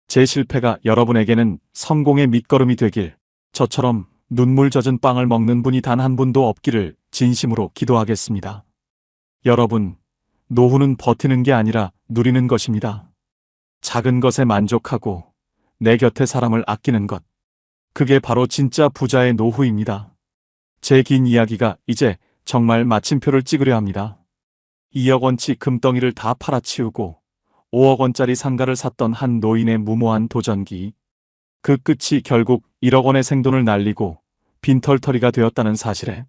제 실패가 여러분에게는 성공의 밑거름이 되길, 저처럼 눈물 젖은 빵을 먹는 분이 단 한 분도 없기를 진심으로 기도하겠습니다. 여러분, 노후는 버티는 게 아니라 누리는 것입니다. 작은 것에 만족하고 내 곁에 사람을 아끼는 것. 그게 바로 진짜 부자의 노후입니다. 제 긴 이야기가 이제 정말 마침표를 찍으려 합니다. 2억 원치 금덩이를 다 팔아치우고 5억 원짜리 상가를 샀던 한 노인의 무모한 도전기. 그 끝이 결국 1억 원의 생돈을 날리고 빈털터리가 되었다는 사실에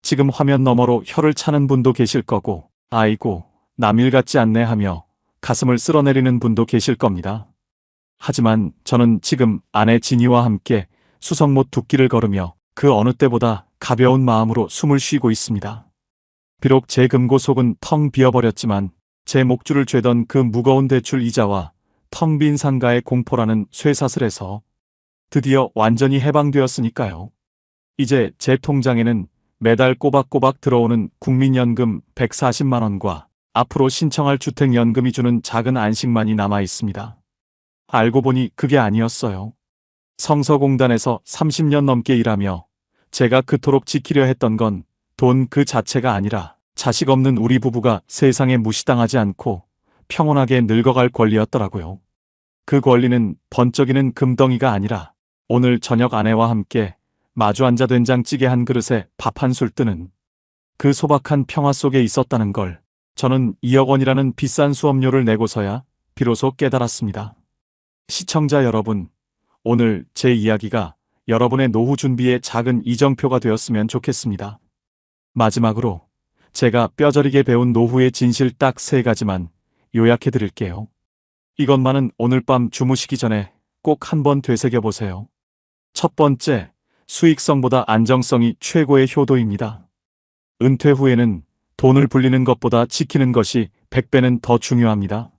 지금 화면 너머로 혀를 차는 분도 계실 거고, 아이고, 남일 같지 않네 하며 가슴을 쓸어내리는 분도 계실 겁니다. 하지만 저는 지금 아내 진이와 함께 수성못 둑길을 걸으며 그 어느 때보다 가벼운 마음으로 숨을 쉬고 있습니다. 비록 제 금고속은 텅 비어버렸지만 제 목줄을 죄던 그 무거운 대출 이자와 텅 빈 상가의 공포라는 쇠사슬에서 드디어 완전히 해방되었으니까요. 이제 제 통장에는 매달 꼬박꼬박 들어오는 국민연금 140만 원과 앞으로 신청할 주택연금이 주는 작은 안식만이 남아 있습니다. 알고 보니 그게 아니었어요. 성서공단에서 30년 넘게 일하며 제가 그토록 지키려 했던 건 돈 그 자체가 아니라 자식 없는 우리 부부가 세상에 무시당하지 않고 평온하게 늙어갈 권리였더라고요. 그 권리는 번쩍이는 금덩이가 아니라 오늘 저녁 아내와 함께 마주 앉아 된장찌개 한 그릇에 밥 한 술 뜨는 그 소박한 평화 속에 있었다는 걸 저는 2억 원이라는 비싼 수업료를 내고서야 비로소 깨달았습니다. 시청자 여러분, 오늘 제 이야기가 여러분의 노후 준비의 작은 이정표가 되었으면 좋겠습니다. 마지막으로 제가 뼈저리게 배운 노후의 진실 딱 3가지만 요약해 드릴게요. 이것만은 오늘 밤 주무시기 전에 꼭 한번 되새겨보세요. 첫 번째, 수익성보다 안정성이 최고의 효도입니다. 은퇴 후에는 돈을 불리는 것보다 지키는 것이 100배는 더 중요합니다.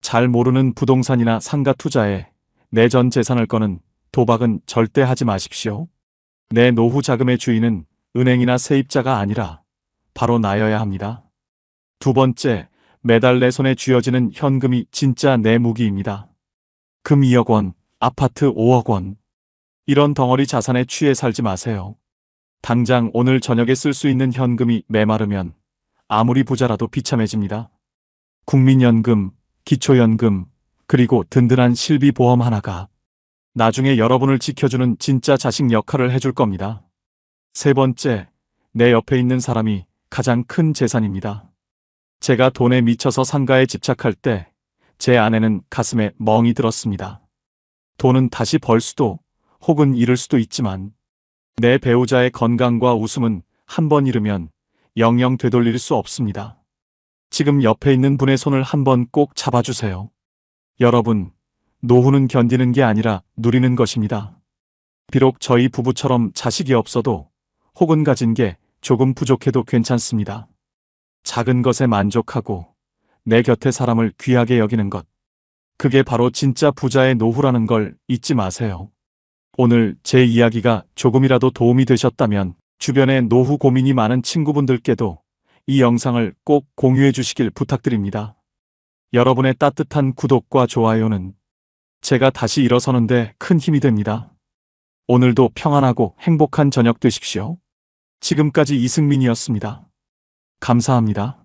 잘 모르는 부동산이나 상가 투자에 내 전 재산을 거는 도박은 절대 하지 마십시오. 내 노후 자금의 주인은 은행이나 세입자가 아니라 바로 나여야 합니다. 두 번째, 매달 내 손에 쥐어지는 현금이 진짜 내 무기입니다. 금 2억 원, 아파트 5억 원. 이런 덩어리 자산에 취해 살지 마세요. 당장 오늘 저녁에 쓸 수 있는 현금이 메마르면 아무리 부자라도 비참해집니다. 국민연금, 기초연금, 그리고 든든한 실비보험 하나가 나중에 여러분을 지켜주는 진짜 자식 역할을 해줄 겁니다. 세 번째, 내 옆에 있는 사람이 가장 큰 재산입니다. 제가 돈에 미쳐서 상가에 집착할 때 제 아내는 가슴에 멍이 들었습니다. 돈은 다시 벌 수도 혹은 잃을 수도 있지만 내 배우자의 건강과 웃음은 한 번 잃으면 영영 되돌릴 수 없습니다. 지금 옆에 있는 분의 손을 한번 꼭 잡아주세요. 여러분, 노후는 견디는 게 아니라 누리는 것입니다. 비록 저희 부부처럼 자식이 없어도 혹은 가진 게 조금 부족해도 괜찮습니다. 작은 것에 만족하고 내 곁에 사람을 귀하게 여기는 것. 그게 바로 진짜 부자의 노후라는 걸 잊지 마세요. 오늘 제 이야기가 조금이라도 도움이 되셨다면 주변에 노후 고민이 많은 친구분들께도 이 영상을 꼭 공유해 주시길 부탁드립니다. 여러분의 따뜻한 구독과 좋아요는 제가 다시 일어서는데 큰 힘이 됩니다. 오늘도 평안하고 행복한 저녁 되십시오. 지금까지 이승민이었습니다. 감사합니다.